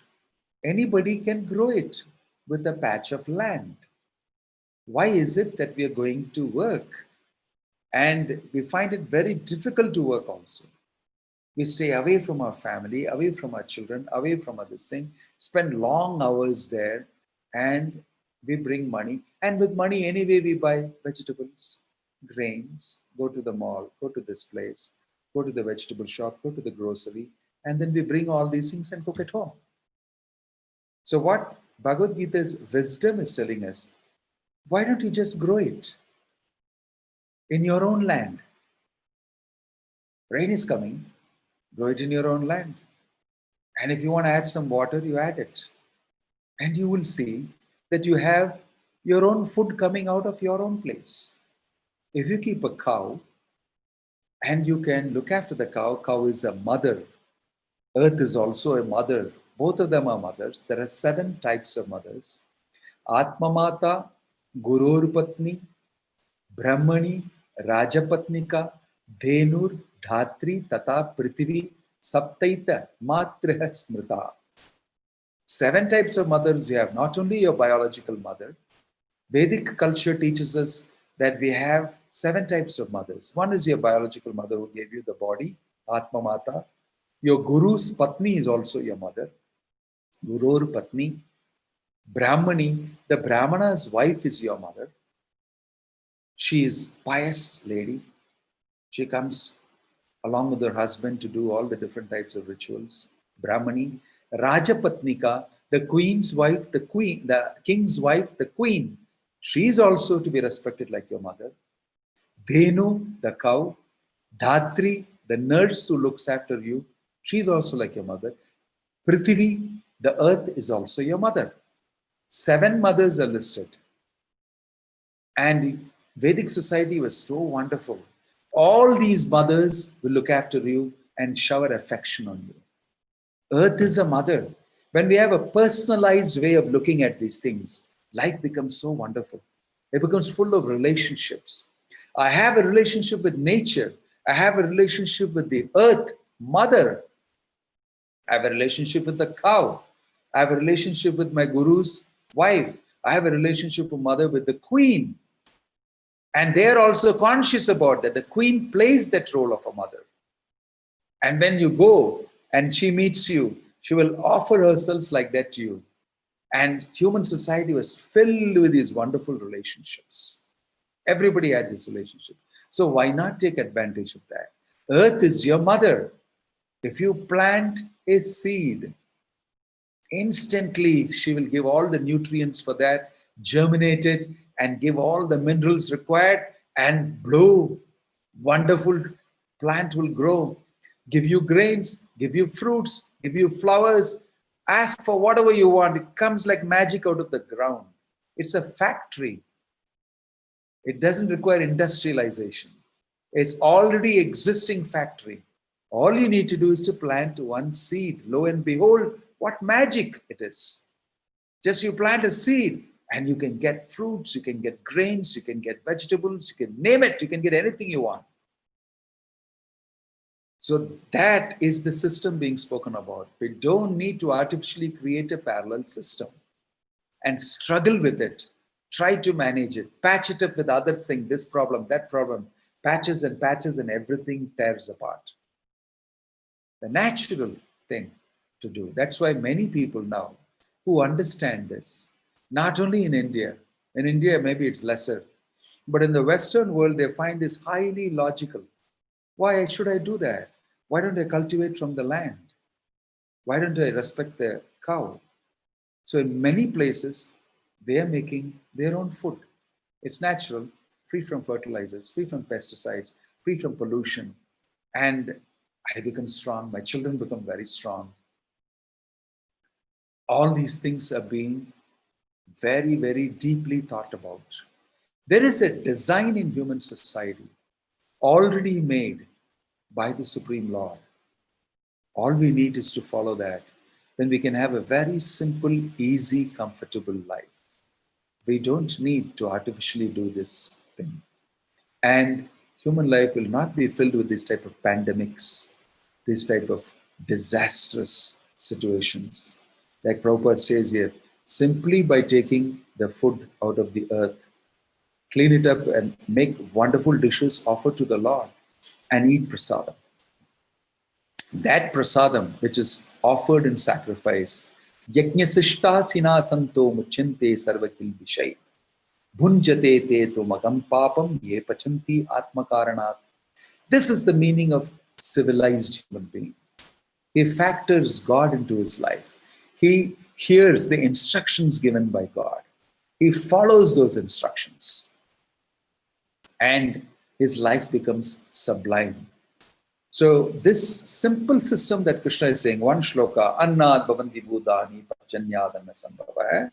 Anybody can grow it with a patch of land. Why is it that we are going to work? And we find it very difficult to work also. We stay away from our family, away from our children, away from other things, spend long hours there, and we bring money. And with money, anyway, we buy vegetables, grains, go to the mall, go to this place, go to the vegetable shop, go to the grocery, and then we bring all these things and cook at home. So what Bhagavad Gita's wisdom is telling us, why don't you just grow it in your own land? Rain is coming, grow it in your own land. And if you want to add some water, you add it. And you will see that you have your own food coming out of your own place. If you keep a cow and you can look after the cow, cow is a mother. Earth is also a mother. Both of them are mothers. There are 7 types of mothers. Atmamata, Gurur Patni, Brahmani, Rajapatnika, Dhenur, Dhatri, Tata, Prithvi, Saptaita, Matriha Smrita. 7 types of mothers you have, not only your biological mother. Vedic culture teaches us that we have 7 types of mothers. One is your biological mother who gave you the body, Atma Mata. Your Guru's Patni is also your mother, Gurur Patni. Brahmani, the Brahmana's wife is your mother. She is pious lady. She comes along with her husband to do all the different types of rituals. Brahmani. Rajapatnika, the queen's wife, the king's wife, the queen. She is also to be respected like your mother. Dhenu, the cow. Dhatri, the nurse who looks after you. She is also like your mother. Prithvi, the earth, is also your mother. 7 mothers are listed. And Vedic society was so wonderful. All these mothers will look after you and shower affection on you. Earth is a mother. When we have a personalized way of looking at these things, life becomes so wonderful. It becomes full of relationships. I have a relationship with nature. I have a relationship with the earth, mother. I have a relationship with the cow. I have a relationship with my guru's wife. I have a relationship with mother with the queen. And they are also conscious about that. The queen plays that role of a mother. And when you go and she meets you, she will offer herself like that to you. And human society was filled with these wonderful relationships. Everybody had this relationship. So why not take advantage of that? Earth is your mother. If you plant a seed, instantly she will give all the nutrients for that, germinate it, and give all the minerals required, and blow. Wonderful plant will grow, give you grains, give you fruits, give you flowers. Ask for whatever you want. It comes like magic out of the ground. It's a factory. It doesn't require industrialization. It's already existing factory. All you need to do is to plant one seed. Lo and behold, what magic it is. Just you plant a seed and you can get fruits, you can get grains, you can get vegetables, you can name it, you can get anything you want. So that is the system being spoken about. We don't need to artificially create a parallel system and struggle with it. Try to manage it, patch it up with other things, this problem, that problem, patches, and everything tears apart. The natural thing to do. That's why many people now who understand this, not only in India maybe it's lesser, but in the Western world, they find this highly logical. Why should I do that? Why don't I cultivate from the land? Why don't I respect the cow? So in many places, they are making their own food. It's natural, free from fertilizers, free from pesticides, free from pollution, and I become strong, my children become very strong. All these things are being very, very deeply thought about. There is a design in human society already made by the Supreme Lord. All we need is to follow that. Then we can have a very simple, easy, comfortable life. We don't need to artificially do this thing. And human life will not be filled with this type of pandemics, this type of disastrous situations. Like Prabhupada says here, simply by taking the food out of the earth, clean it up and make wonderful dishes, offer to the Lord, and eat prasadam. That prasadam, which is offered in sacrifice, yajnasishta sinasanto muchinte sarvakil vishai. Bhunjate te to magam papam ye pachanti atmakaranat. This is the meaning of civilized human being. He factors God into his life. He hears the instructions given by God. He follows those instructions. And his life becomes sublime. So this simple system that Krishna is saying, one shloka, annad bhavanti bhudani pachanyadana sambhava,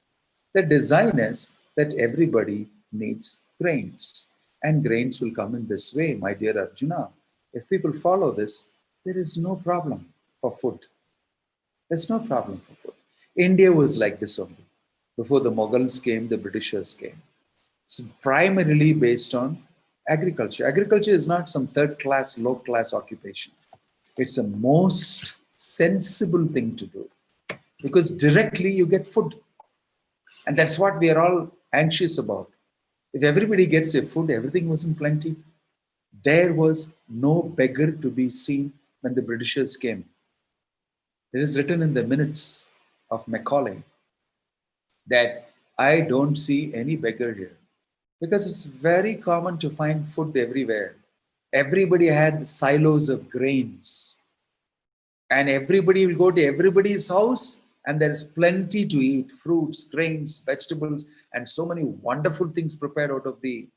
the design is that everybody needs grains. And grains will come in this way, my dear Arjuna. If people follow this, there is no problem for food. There's no problem for food. India was like this only. Before the Mughals came, the Britishers came. It's primarily based on agriculture. Agriculture is not some third class, low class occupation. It's a most sensible thing to do because directly you get food. And that's what we are all anxious about. If everybody gets their food, everything was in plenty. There was no beggar to be seen when the Britishers came. It is written in the minutes of Macaulay that I don't see any beggar here because it's very common to find food everywhere. Everybody had silos of grains, and everybody will go to everybody's house, and there's plenty to eat: fruits, grains, vegetables, and so many wonderful things prepared out of the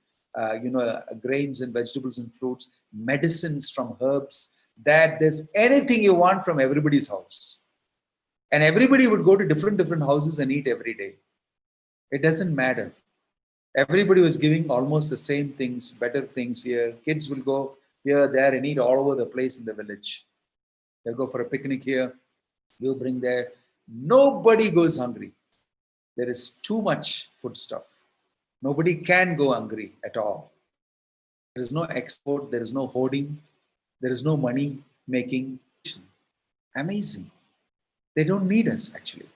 grains and vegetables and fruits, medicines from herbs, that there's anything you want from everybody's house. And everybody would go to different houses and eat every day. It doesn't matter. Everybody was giving almost the same things, better things here. Kids will go here, there, and eat all over the place in the village. They'll go for a picnic here, you bring there. Nobody goes hungry. There is too much food stuff. Nobody can go hungry at all. There is no export, there is no hoarding, there is no money making. Amazing. They don't need us, actually.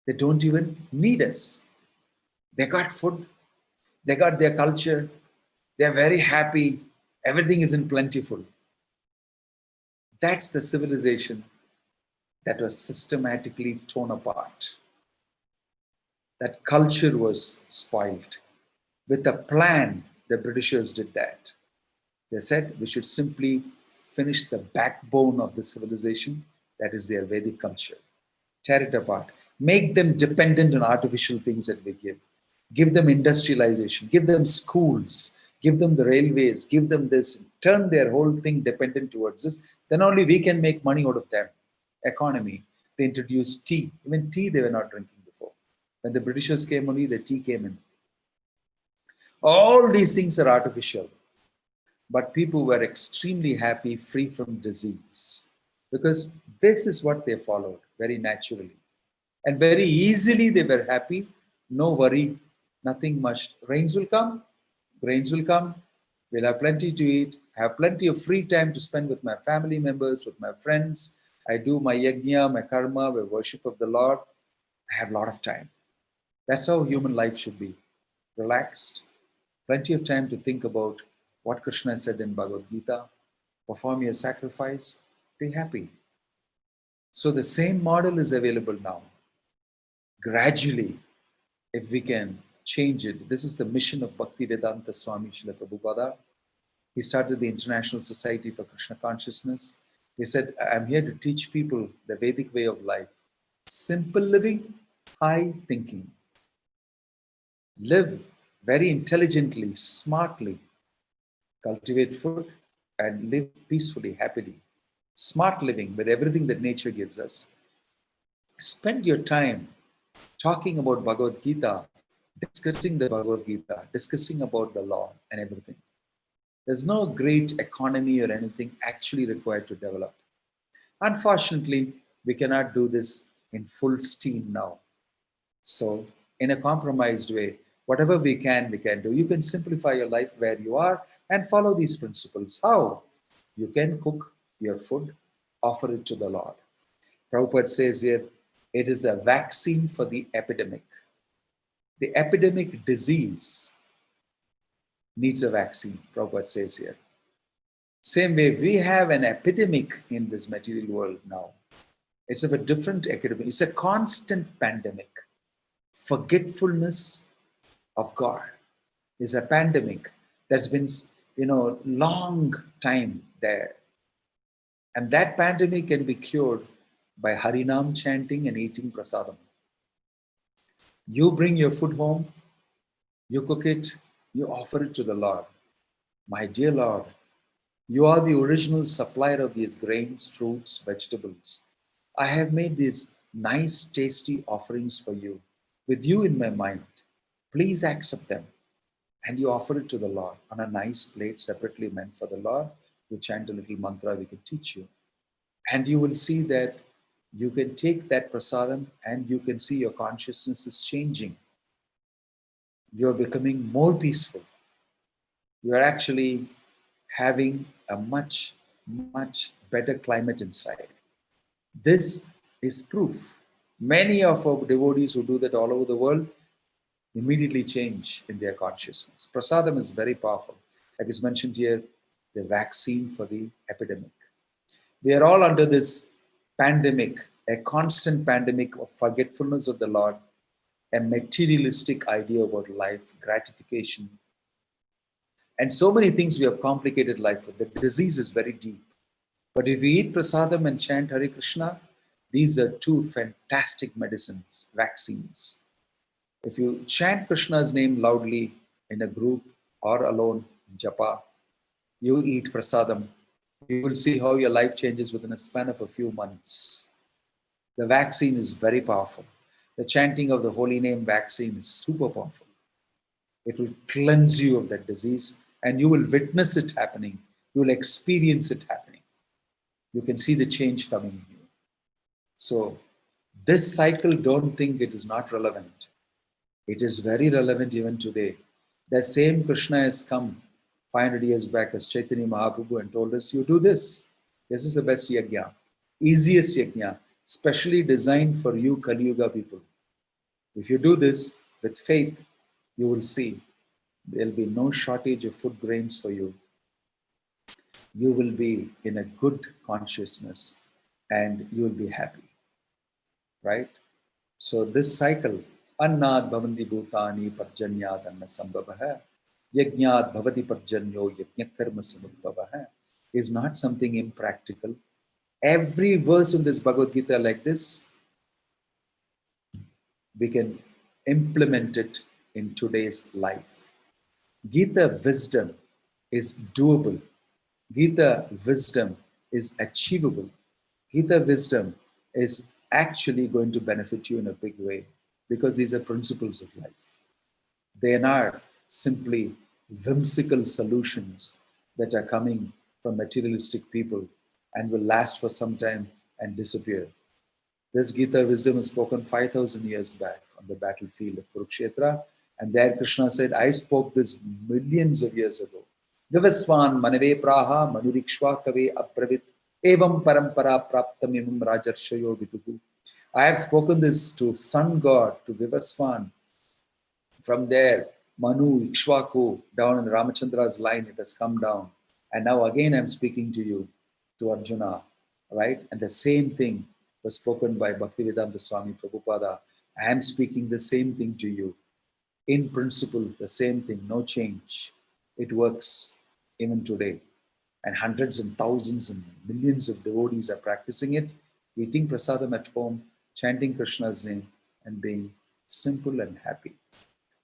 They don't even need us. They got food, they got their culture, they're very happy, everything is in plentiful. That's the civilization that was systematically torn apart. That culture was spoiled. With a plan, the Britishers did that. They said we should simply finish the backbone of the civilization, that is their Vedic culture. Tear it apart. Make them dependent on artificial things that we give. Give them industrialization. Give them schools. Give them the railways. Give them this. Turn their whole thing dependent towards this. Then only we can make money out of them. Economy. They introduced tea. Even tea they were not drinking before. When the Britishers came only, the tea came in. All these things are artificial. But people were extremely happy, free from disease. Because this is what they followed very naturally. And very easily they were happy, no worry, nothing much. Rains will come, grains will come, we'll have plenty to eat, have plenty of free time to spend with my family members, with my friends. I do my yajna, my karma, my worship of the Lord. I have a lot of time. That's how human life should be. Relaxed, plenty of time to think about what Krishna said in Bhagavad Gita. Perform your sacrifice, be happy. So the same model is available now. Gradually, if we can change it, this is the mission of Bhaktivedanta Swami Srila Prabhupada. He started the International Society for Krishna Consciousness. He said, I'm here to teach people the Vedic way of life. Simple living, high thinking. Live very intelligently, smartly. cultivate food, and live peacefully, happily. Smart living with everything that nature gives us. Spend your time talking about Bhagavad Gita, discussing the Bhagavad Gita, discussing about the law and everything. There's no great economy or anything actually required to develop. Unfortunately, we cannot do this in full steam now. So, in a compromised way, whatever we can do. You can simplify your life where you are and follow these principles. How? You can cook your food, offer it to the Lord. Prabhupada says here, it is a vaccine for the epidemic. The epidemic disease needs a vaccine, Prabhupada says here. Same way, we have an epidemic in this material world now. It's of a different epidemic. It's a constant pandemic. Forgetfulness of God is a pandemic that's been, long time there. And that pandemic can be cured by Harinam chanting and eating prasadam. You bring your food home, you cook it, you offer it to the Lord. My dear Lord, you are the original supplier of these grains, fruits, vegetables. I have made these nice, tasty offerings for you with you in my mind. Please accept them. And you offer it to the Lord on a nice plate separately meant for the Lord. You chant a little mantra we can teach you. And you will see that you can take that prasadam and you can see your consciousness is changing. You're becoming more peaceful. You're actually having a much, much better climate inside. This is proof. Many of our devotees who do that all over the world immediately change in their consciousness. Prasadam is very powerful. Like is mentioned here, the vaccine for the epidemic. We are all under this pandemic, a constant pandemic of forgetfulness of the Lord, a materialistic idea about life, gratification, and so many things we have complicated life with. The disease is very deep. But if we eat prasadam and chant Hare Krishna, these are two fantastic medicines, vaccines. If you chant Krishna's name loudly in a group or alone, japa, you eat prasadam, you will see how your life changes within a span of a few months. The vaccine is very powerful. The chanting of the holy name vaccine is super powerful. It will cleanse you of that disease and you will witness it happening. You will experience it happening. You can see the change coming in you. So this cycle, don't think it is not relevant. It is very relevant even today. The same Krishna has come 500 years back as Chaitanya Mahaprabhu and told us, you do this. This is the best yajna, easiest yajna, specially designed for you Kali Yuga people. If you do this with faith, you will see there will be no shortage of food grains for you. You will be in a good consciousness and you will be happy, right? So this cycle, annad bhavanti bhutani parjanyad anna sambhavah, yajnad bhavati parjanyo yajnakarma samudbhavah, is not something impractical. Every verse in this Bhagavad Gita like this, we can implement it in today's life. Gita wisdom is doable. Gita wisdom is achievable. Gita wisdom is actually going to benefit you in a big way because these are principles of life. They are not simply whimsical solutions that are coming from materialistic people and will last for some time and disappear. This Gita wisdom is spoken 5,000 years back on the battlefield of Kurukshetra. And there Krishna said, I spoke this millions of years ago. Vivasvan manave praha manurikshva kave abravit evam parampara praptam imam rajarshayo viduhu. I have spoken this to sun god, to Vivasvan. From there, Manu, Ikshvaku, down in Ramachandra's line, it has come down. And now again, I'm speaking to you, to Arjuna, right? And the same thing was spoken by Bhaktivedanta Swami Prabhupada. I am speaking the same thing to you. In principle, the same thing, no change. It works even today. And hundreds and thousands and millions of devotees are practicing it, eating prasadam at home, chanting Krishna's name, and being simple and happy.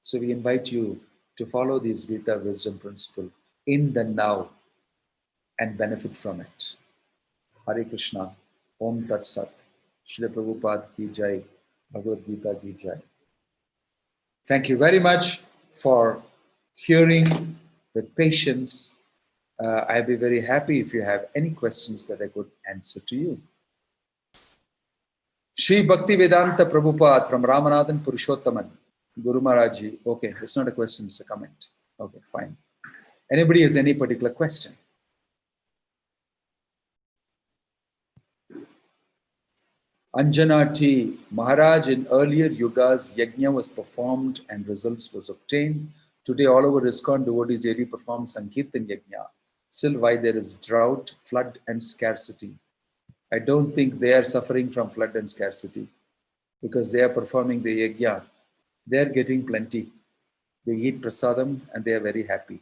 So we invite you to follow this Gita wisdom principle in the now and benefit from it. Hare Krishna. Om Tat Sat. Srila Prabhupada ki jai. Bhagavad Gita ki jai. Thank you very much for hearing with patience. I'd be very happy if you have any questions that I could answer to you. Shri Bhakti Vedanta Prabhupada from Ramanathan Purushottaman. Guru Maharaj Ji. Okay, it's not a question, it's a comment. Okay, fine. Anybody has any particular question? Anjana T. Maharaj, in earlier yugas, yajna was performed and results was obtained. Today, all over ISKCON, devotees daily perform Sankirtan yajna. Still, why there is drought, flood, and scarcity? I don't think they are suffering from flood and scarcity because they are performing the yajna. They are getting plenty. They eat prasadam and they are very happy.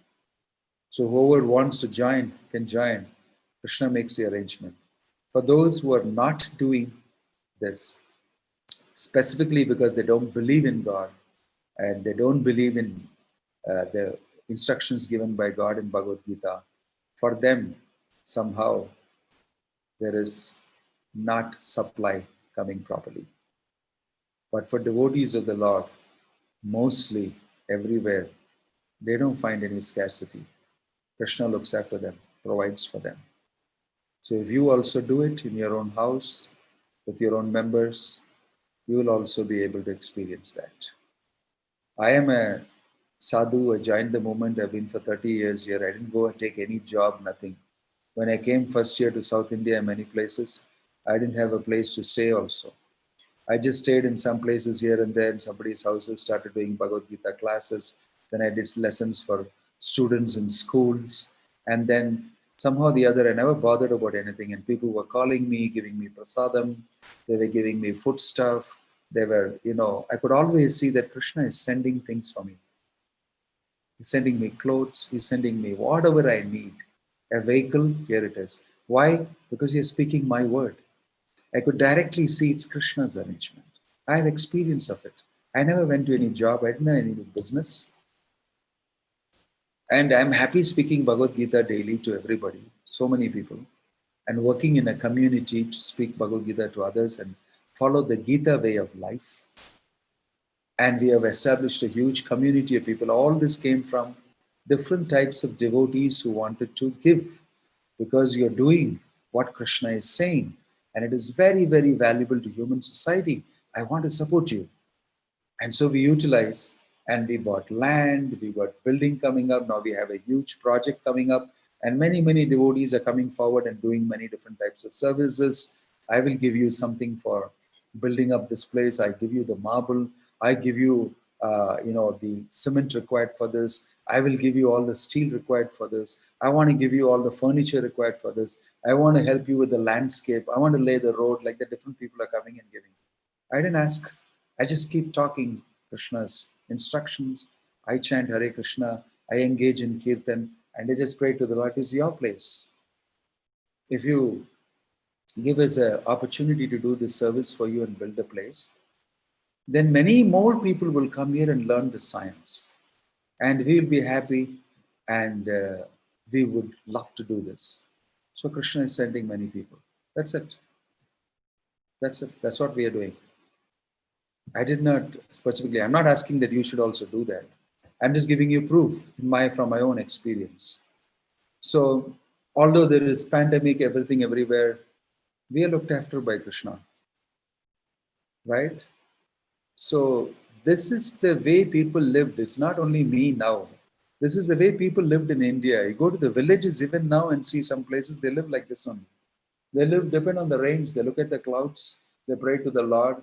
So whoever wants to join can join. Krishna makes the arrangement. For those who are not doing this, specifically because they don't believe in God and they don't believe in the instructions given by God in Bhagavad Gita, for them, somehow, there is not supply coming properly. But for devotees of the Lord, mostly everywhere, they don't find any scarcity. Krishna looks after them, provides for them. So if you also do it in your own house, with your own members, you will also be able to experience that. I am a sadhu, I joined the movement, I've been for 30 years here. I didn't go and take any job, nothing. When I came first year to South India, many places, I didn't have a place to stay also. I just stayed in some places here and there in somebody's houses, started doing Bhagavad Gita classes. Then I did lessons for students in schools. And then somehow or the other, I never bothered about anything. And people were calling me, giving me prasadam. They were giving me food stuff. They were, I could always see that Krishna is sending things for me. He's sending me clothes. He's sending me whatever I need. A vehicle, here it is. Why? Because he is speaking my word. I could directly see it's Krishna's arrangement. I have experience of it. I never went to any job. I didn't have any business. And I'm happy speaking Bhagavad Gita daily to everybody, so many people, and working in a community to speak Bhagavad Gita to others and follow the Gita way of life. And we have established a huge community of people. All this came from different types of devotees who wanted to give, because you're doing what Krishna is saying. And it is very, very valuable to human society. I want to support you. And so we utilize, and we bought land, we got building coming up. Now we have a huge project coming up, and many, many devotees are coming forward and doing many different types of services. I will give you something for building up this place. I give you the marble. I give you, the cement required for this. I will give you all the steel required for this. I want to give you all the furniture required for this. I want to help you with the landscape. I want to lay the road, like the different people are coming and giving. I didn't ask. I just keep talking Krishna's instructions. I chant Hare Krishna. I engage in Kirtan. And I just pray to the Lord, it's your place. If you give us an opportunity to do this service for you and build a place, then many more people will come here and learn the science. And we will be happy, and we would love to do this. So Krishna is sending many people. That's it. That's it. That's what we are doing. I did not specifically, I'm not asking that you should also do that. I'm just giving you proof from my own experience. So although there is pandemic, everything everywhere, we are looked after by Krishna, right? So this is the way people lived. It's not only me now. This is the way people lived in India. You go to the villages even now and see some places, they live like this only. They live, depend on the rains. They look at the clouds. They pray to the Lord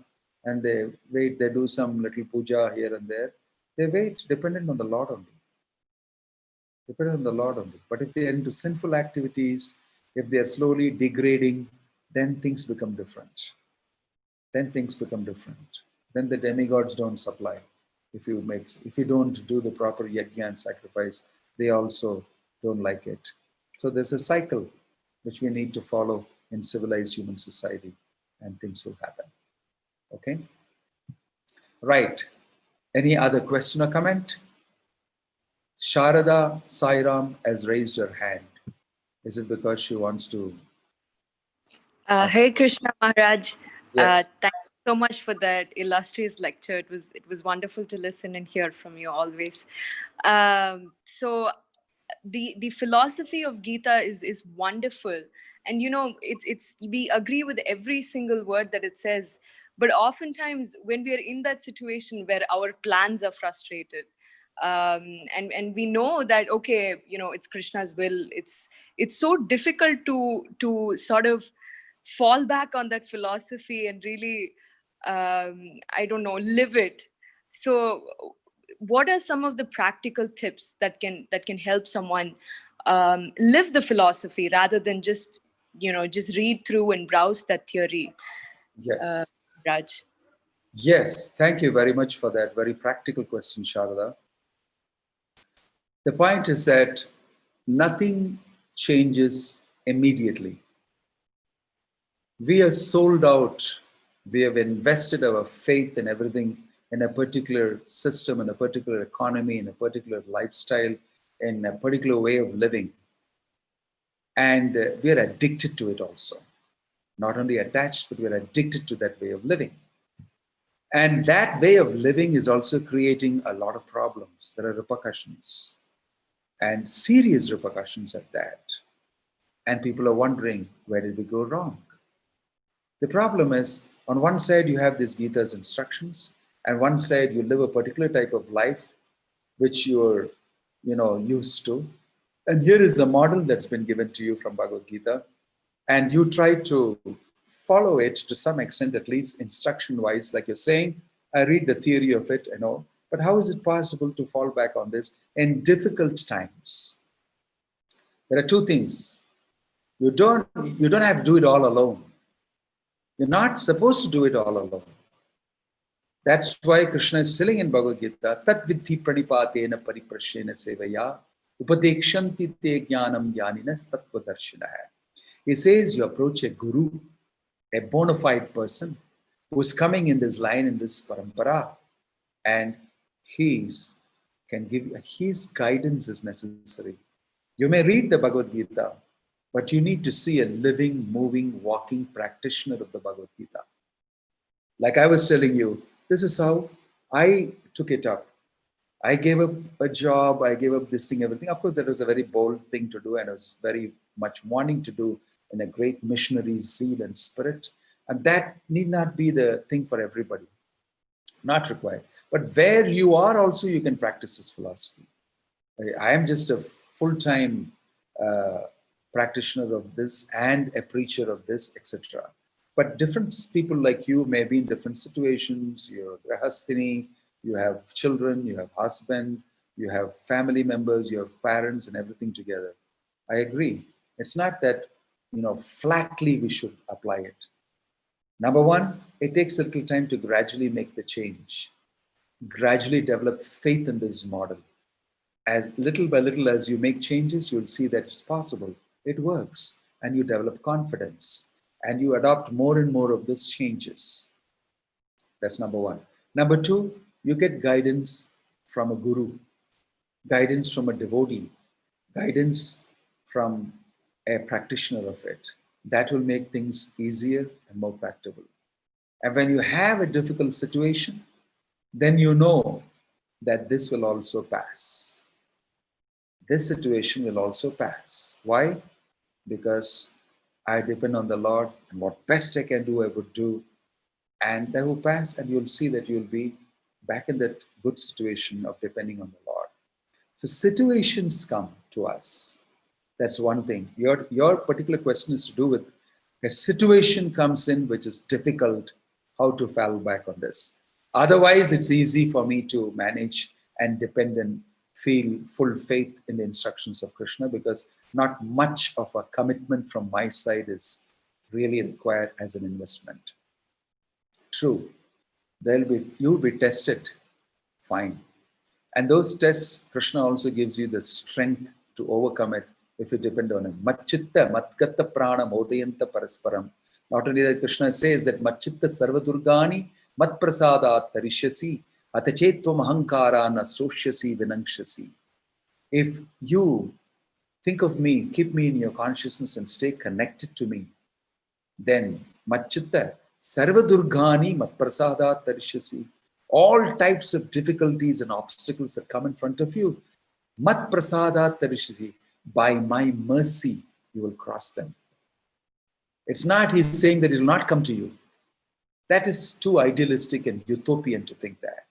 and they wait. They do some little puja here and there. They wait, dependent on the Lord only. Dependent on the Lord only. But if they are into sinful activities, if they are slowly degrading, then things become different. Then things become different. Then the demigods don't supply. If you don't do the proper yajna and sacrifice, they also don't like it. So there's a cycle which we need to follow in civilized human society, and things will happen. Okay? Right. Any other question or comment? Sharada Sairam has raised her hand. Is it because she wants to? Hare Krishna Maharaj, Yes. thank you so much for that illustrious lecture. It was wonderful to listen and hear from you always. So the philosophy of Gita is wonderful, and it's we agree with every single word that it says. But oftentimes when we are in that situation where our plans are frustrated, and we know that okay, it's Krishna's will. It's so difficult to sort of fall back on that philosophy and really I don't know, live it. So what are some of the practical tips that can help someone live the philosophy rather than just read through and browse that theory? Yes. Raj. Yes. Thank you very much for that very practical question, Sharada. The point is that nothing changes immediately. We are sold out. We have invested our faith and everything in a particular system, in a particular economy, in a particular lifestyle, in a particular way of living. And we are addicted to it also. Not only attached, but we are addicted to that way of living. And that way of living is also creating a lot of problems. There are repercussions, and serious repercussions at that. And people are wondering, where did we go wrong? The problem is, on one side, you have this Gita's instructions, and one side, you live a particular type of life which you're, used to. And here is a model that's been given to you from Bhagavad Gita, and you try to follow it to some extent, at least instruction-wise, like you're saying. I read the theory of it, but how is it possible to fall back on this in difficult times? There are two things. You don't have to do it all alone. You're not supposed to do it all alone. That's why Krishna is telling in Bhagavad Gita, Tat vidhi pranipatena pariprashyena sevaya upadekshanti te jnanam jnaninas tattva darshinaha. He says you approach a guru, a bona fide person who is coming in this line, in this parampara, and his guidance is necessary. You may read the Bhagavad Gita, but you need to see a living, moving, walking practitioner of the Bhagavad Gita. Like I was telling you, this is how I took it up. I gave up a job, I gave up this thing, everything. Of course, that was a very bold thing to do, and I was very much wanting to do in a great missionary zeal and spirit. And that need not be the thing for everybody. Not required. But where you are also, you can practice this philosophy. I am just a full-time practitioner of this and a preacher of this, etc. But different people like you may be in different situations. You're grahastini, you have children, you have husband, you have family members, you have parents and everything together. I agree. It's not that, flatly we should apply it. Number one, it takes a little time to gradually make the change, gradually develop faith in this model. As little by little as you make changes, you'll see that it's possible. It works, and you develop confidence, and you adopt more and more of those changes. That's number one. Number two, you get guidance from a guru, guidance from a devotee, guidance from a practitioner of it. That will make things easier and more practical. And when you have a difficult situation, then you know that this will also pass. This situation will also pass. Why? Because I depend on the Lord, and what best I can do, I would do. And that will pass, and you'll see that you'll be back in that good situation of depending on the Lord. So situations come to us. That's one thing. Your particular question is to do with a situation comes in which is difficult, how to fall back on this. Otherwise, it's easy for me to manage and depend and feel full faith in the instructions of Krishna, because not much of a commitment from my side is really required as an investment. True, you'll be tested, fine. And those tests, Krishna also gives you the strength to overcome it if you depend on him. Matchitta, matgatta prana modayanta parasparam. Not only that, Krishna says that Matchitta sarvadurgani matprasadat tarishyasi atachetvam ahankara na sosyasi vinangshasi. If you think of me, keep me in your consciousness and stay connected to me, then Machitta Sarvadurgani Matprasada Tarishasi. All types of difficulties and obstacles that come in front of you, Matprasada Tarishasi. By my mercy, you will cross them. It's not he's saying that it will not come to you. That is too idealistic and utopian to think that.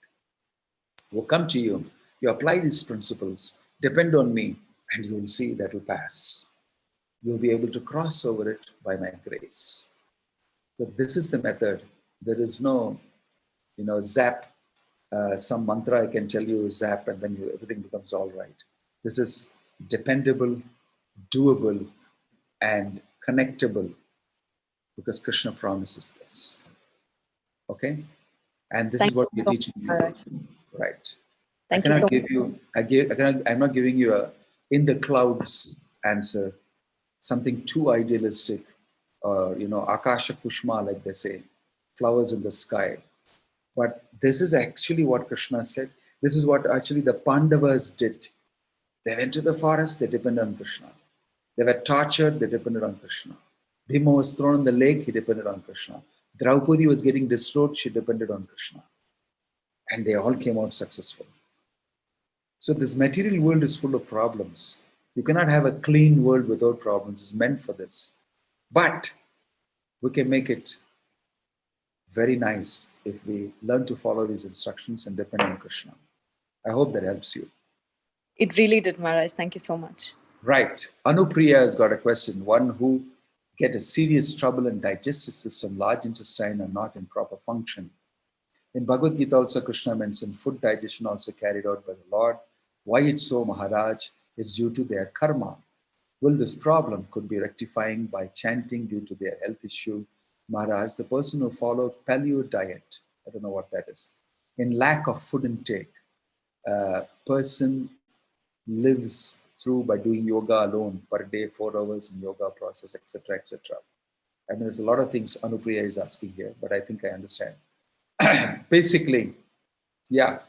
It will come to you. You apply these principles, depend on me, and you will see that will pass. You'll be able to cross over it by my grace. So this is the method. There is no, zap, some mantra I can tell you, zap, and then everything becomes all right. This is dependable, doable, and connectable, because Krishna promises this. Okay? And this is what we're teaching you. Right. Thank you so much. I'm not giving you a in the clouds answer, something too idealistic, or Akasha Kushma, like they say, flowers in the sky. But this is actually what Krishna said. This is what actually the Pandavas did. They went to the forest, they depended on Krishna. They were tortured, they depended on Krishna. Bhima was thrown in the lake, he depended on Krishna. Draupadi was getting destroyed, she depended on Krishna. And they all came out successful. So this material world is full of problems. You cannot have a clean world without problems. It's meant for this. But we can make it very nice if we learn to follow these instructions and depend on Krishna. I hope that helps you. It really did, Maharaj. Thank you so much. Right. Anupriya has got a question. One who get a serious trouble in digestive system, large intestine are not in proper function. In Bhagavad Gita also Krishna mentioned food digestion also carried out by the Lord. Why it's so, Maharaj? It's due to their karma. Well, this problem could be rectifying by chanting due to their health issue. Maharaj, the person who followed paleo diet, I don't know what that is, in lack of food intake, person lives through by doing yoga alone per day, 4 hours in yoga process, etc., etc. I mean, there's a lot of things Anupriya is asking here, but I think I understand. Basically, yeah.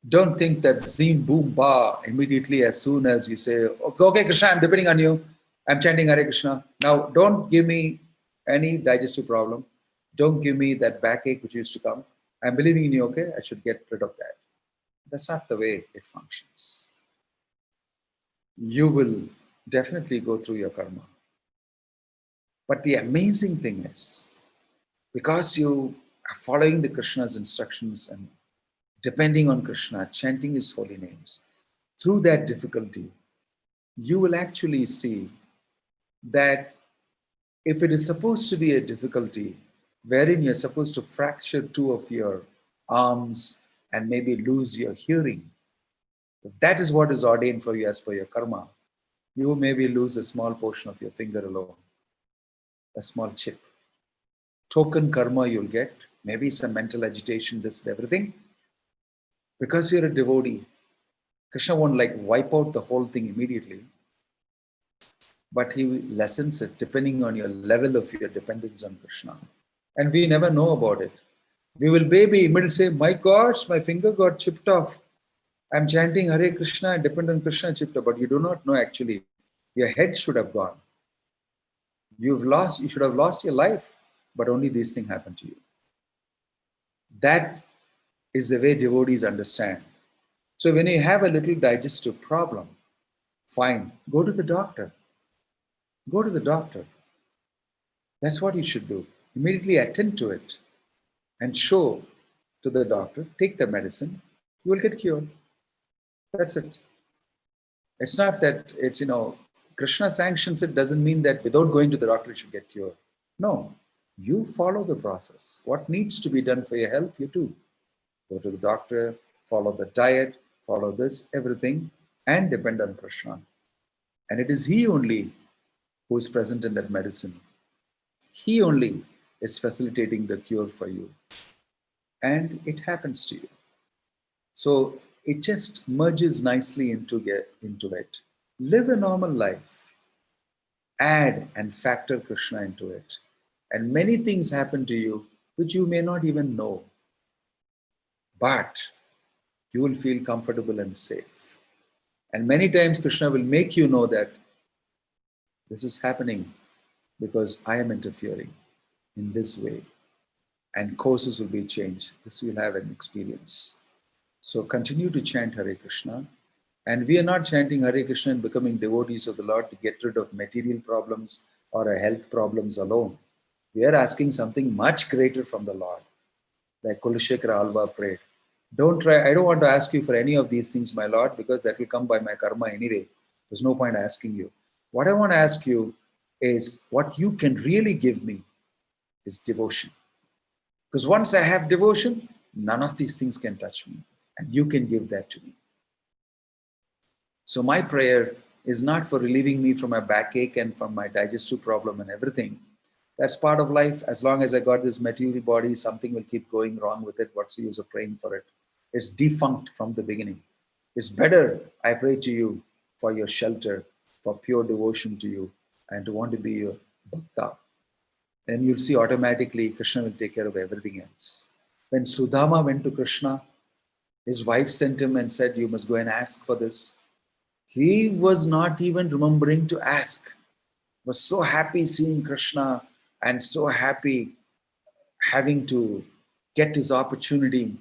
Don't think that zim, boom, ba, immediately as soon as you say, okay, Krishna, I'm depending on you. I'm chanting Hare Krishna. Now, don't give me any digestive problem. Don't give me that backache which used to come. I'm believing in you, okay? I should get rid of that. That's not the way it functions. You will definitely go through your karma. But the amazing thing is, because you are following the Krishna's instructions and depending on Krishna, chanting his holy names, through that difficulty, you will actually see that if it is supposed to be a difficulty wherein you're supposed to fracture 2 of your arms and maybe lose your hearing, if that is what is ordained for you as per your karma, you maybe lose a small portion of your finger alone, a small chip. Token karma you'll get, maybe some mental agitation, this, everything. Because you're a devotee, Krishna won't like wipe out the whole thing immediately, but he lessens it depending on your level of your dependence on Krishna. And we never know about it. We will maybe immediately say, my gosh, my finger got chipped off. I'm chanting Hare Krishna, I depend on Krishna, chipped off. But you do not know actually, your head should have gone. You should have lost your life, but only these things happen to you. That is the way devotees understand. So when you have a little digestive problem, fine, go to the doctor. Go to the doctor. That's what you should do. Immediately attend to it and show to the doctor, take the medicine, you will get cured. That's it. It's not that it's, Krishna sanctions it doesn't mean that without going to the doctor you should get cured. No, you follow the process. What needs to be done for your health, you do. Go to the doctor, follow the diet, follow this, everything, and depend on Krishna. And it is he only who is present in that medicine. He only is facilitating the cure for you. And it happens to you. So it just merges nicely into it. Live a normal life. Add and factor Krishna into it. And many things happen to you which you may not even know. But you will feel comfortable and safe. And many times Krishna will make you know that this is happening because I am interfering in this way. And courses will be changed. This will have an experience. So continue to chant Hare Krishna. And we are not chanting Hare Krishna and becoming devotees of the Lord to get rid of material problems or health problems alone. We are asking something much greater from the Lord. Like Kulashekara Alva prayed. I don't want to ask you for any of these things, my Lord, because that will come by my karma anyway. There's no point asking you. What I want to ask you is what you can really give me is devotion. Because once I have devotion, none of these things can touch me. And you can give that to me. So my prayer is not for relieving me from my backache and from my digestive problem and everything. That's part of life. As long as I got this material body, something will keep going wrong with it. What's the use of praying for it? It's defunct from the beginning. It's better I pray to you for your shelter, for pure devotion to you, and to want to be your bhakta. Then you'll see automatically Krishna will take care of everything else. When Sudama went to Krishna, his wife sent him and said, you must go and ask for this. He was not even remembering to ask. Was so happy seeing Krishna and so happy having to get his opportunity.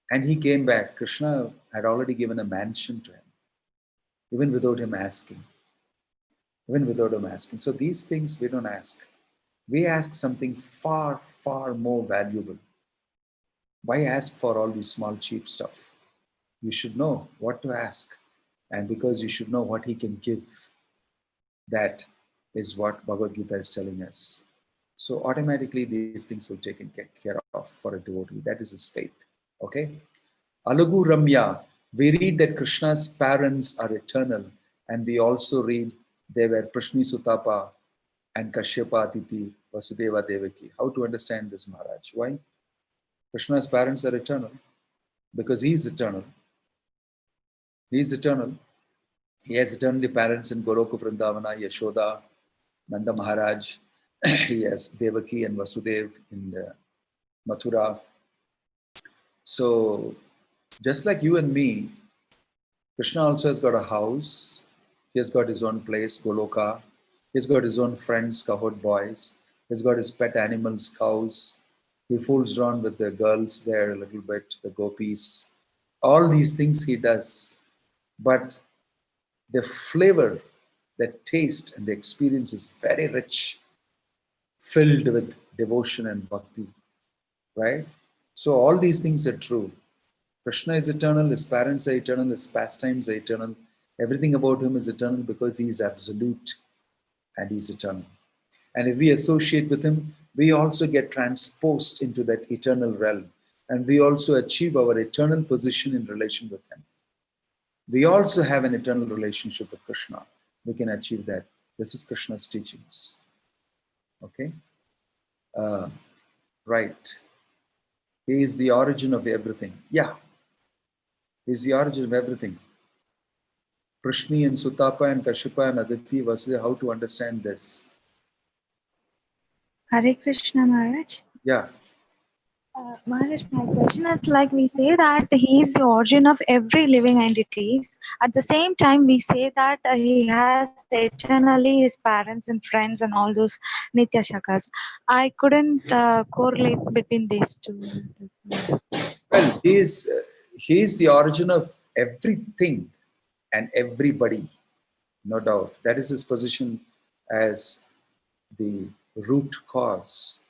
And he came back. Krishna had already given a mansion to him, even without him asking. Even without him asking. So these things we don't ask. We ask something far, far more valuable. Why ask for all these small, cheap stuff? You should know what to ask. And because you should know what he can give, that is what Bhagavad Gita is telling us. So automatically these things will take care of for a devotee. That is his faith. Okay? Alagu Ramya, we read that Krishna's parents are eternal, and we also read they were Prashni Sutapa and Kashyapa Aditi Vasudeva Devaki. How to understand this, Maharaj? Why? Krishna's parents are eternal because he is eternal. He is eternal. He has eternally parents in Goloka Vrindavana, Yashoda, Nanda Maharaj. He has Devaki and Vasudev in Mathura. So just like you and me, Krishna also has got a house. He has got his own place, Goloka. He's got his own friends, cowherd boys. He's got his pet animals, cows. He fools around with the girls there a little bit, the gopis. All these things he does. But the flavor, the taste, and the experience is very rich, filled with devotion and bhakti, right? So all these things are true. Krishna is eternal, his parents are eternal, his pastimes are eternal. Everything about him is eternal because he is absolute and he's eternal. And if we associate with him, we also get transposed into that eternal realm. And we also achieve our eternal position in relation with him. We also have an eternal relationship with Krishna. We can achieve that. This is Krishna's teachings. Okay? Right. He is the origin of everything. Yeah. He is the origin of everything. Prashni and Sutapa and Kashyapa and Aditi, Vasudeva, how to understand this? Hare Krishna, Maharaj. Yeah. Maharaj, my question is like we say that he is the origin of every living entities. At the same time, we say that he has eternally his parents and friends and all those Nitya Shakas. I couldn't correlate between these two. Well, he is the origin of everything and everybody, no doubt. That is his position as the root cause,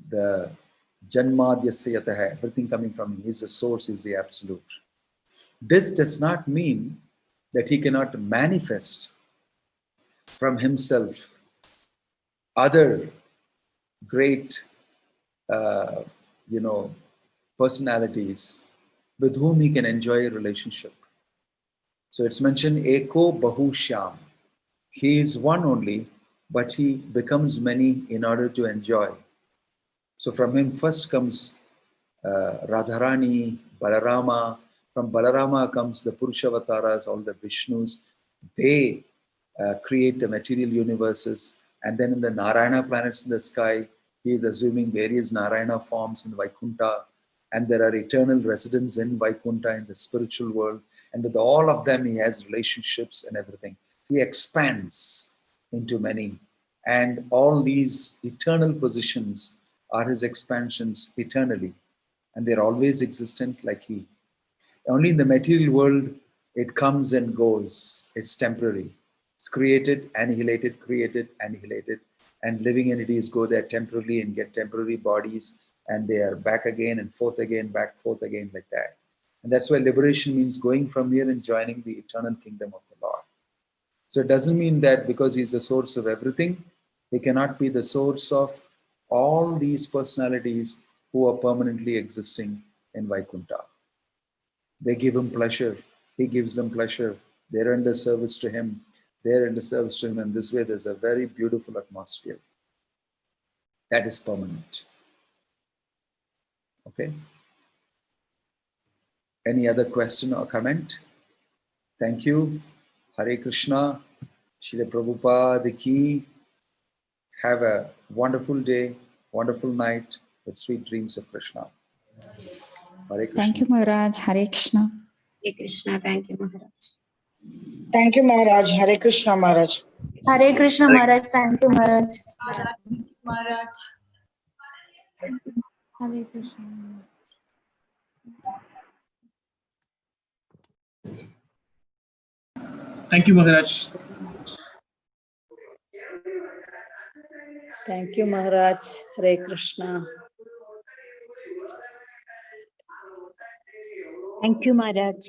the Janmadhyasya Yataha, everything coming from him. He's the source, he's the absolute. This does not mean that he cannot manifest from himself other great, personalities with whom he can enjoy a relationship. So it's mentioned Eko Bahushyam. He is one only, but he becomes many in order to enjoy. So from him first comes Radharani, Balarama. From Balarama comes the Purushavataras, all the Vishnus. They create the material universes. And then in the Narayana planets in the sky, he is assuming various Narayana forms in Vaikuntha. and there are eternal residents in Vaikuntha in the spiritual world. And with all of them, he has relationships and everything. He expands into many. And all these eternal positions are his expansions eternally. And they're always existent like he. Only in the material world, it comes and goes. It's temporary. It's created, annihilated, and living entities go there temporarily and get temporary bodies, and they are back again and forth again, back, forth again, like that. And that's why liberation means going from here and joining the eternal kingdom of the Lord. So it doesn't mean that because he's the source of everything, he cannot be the source of all these personalities who are permanently existing in Vaikuntha. They give him pleasure. He gives them pleasure. They're under service to him. They're under service to him. And this way, there's a very beautiful atmosphere that is permanent. Okay. Any other question or comment? Thank you. Hare Krishna. Srila Prabhupada ki. Have a wonderful day, wonderful night with sweet dreams of Krishna. Hare Krishna. Thank you, Maharaj. Hare Krishna. Hare Krishna. Thank you, Maharaj. Thank you, Maharaj. Hare Krishna, Maharaj. Hare Krishna Maharaj. Thank you, Maharaj. Maharaj. Hare Krishna. Thank you, Maharaj. Thank you, Maharaj. Hare Krishna. Thank you, Maharaj.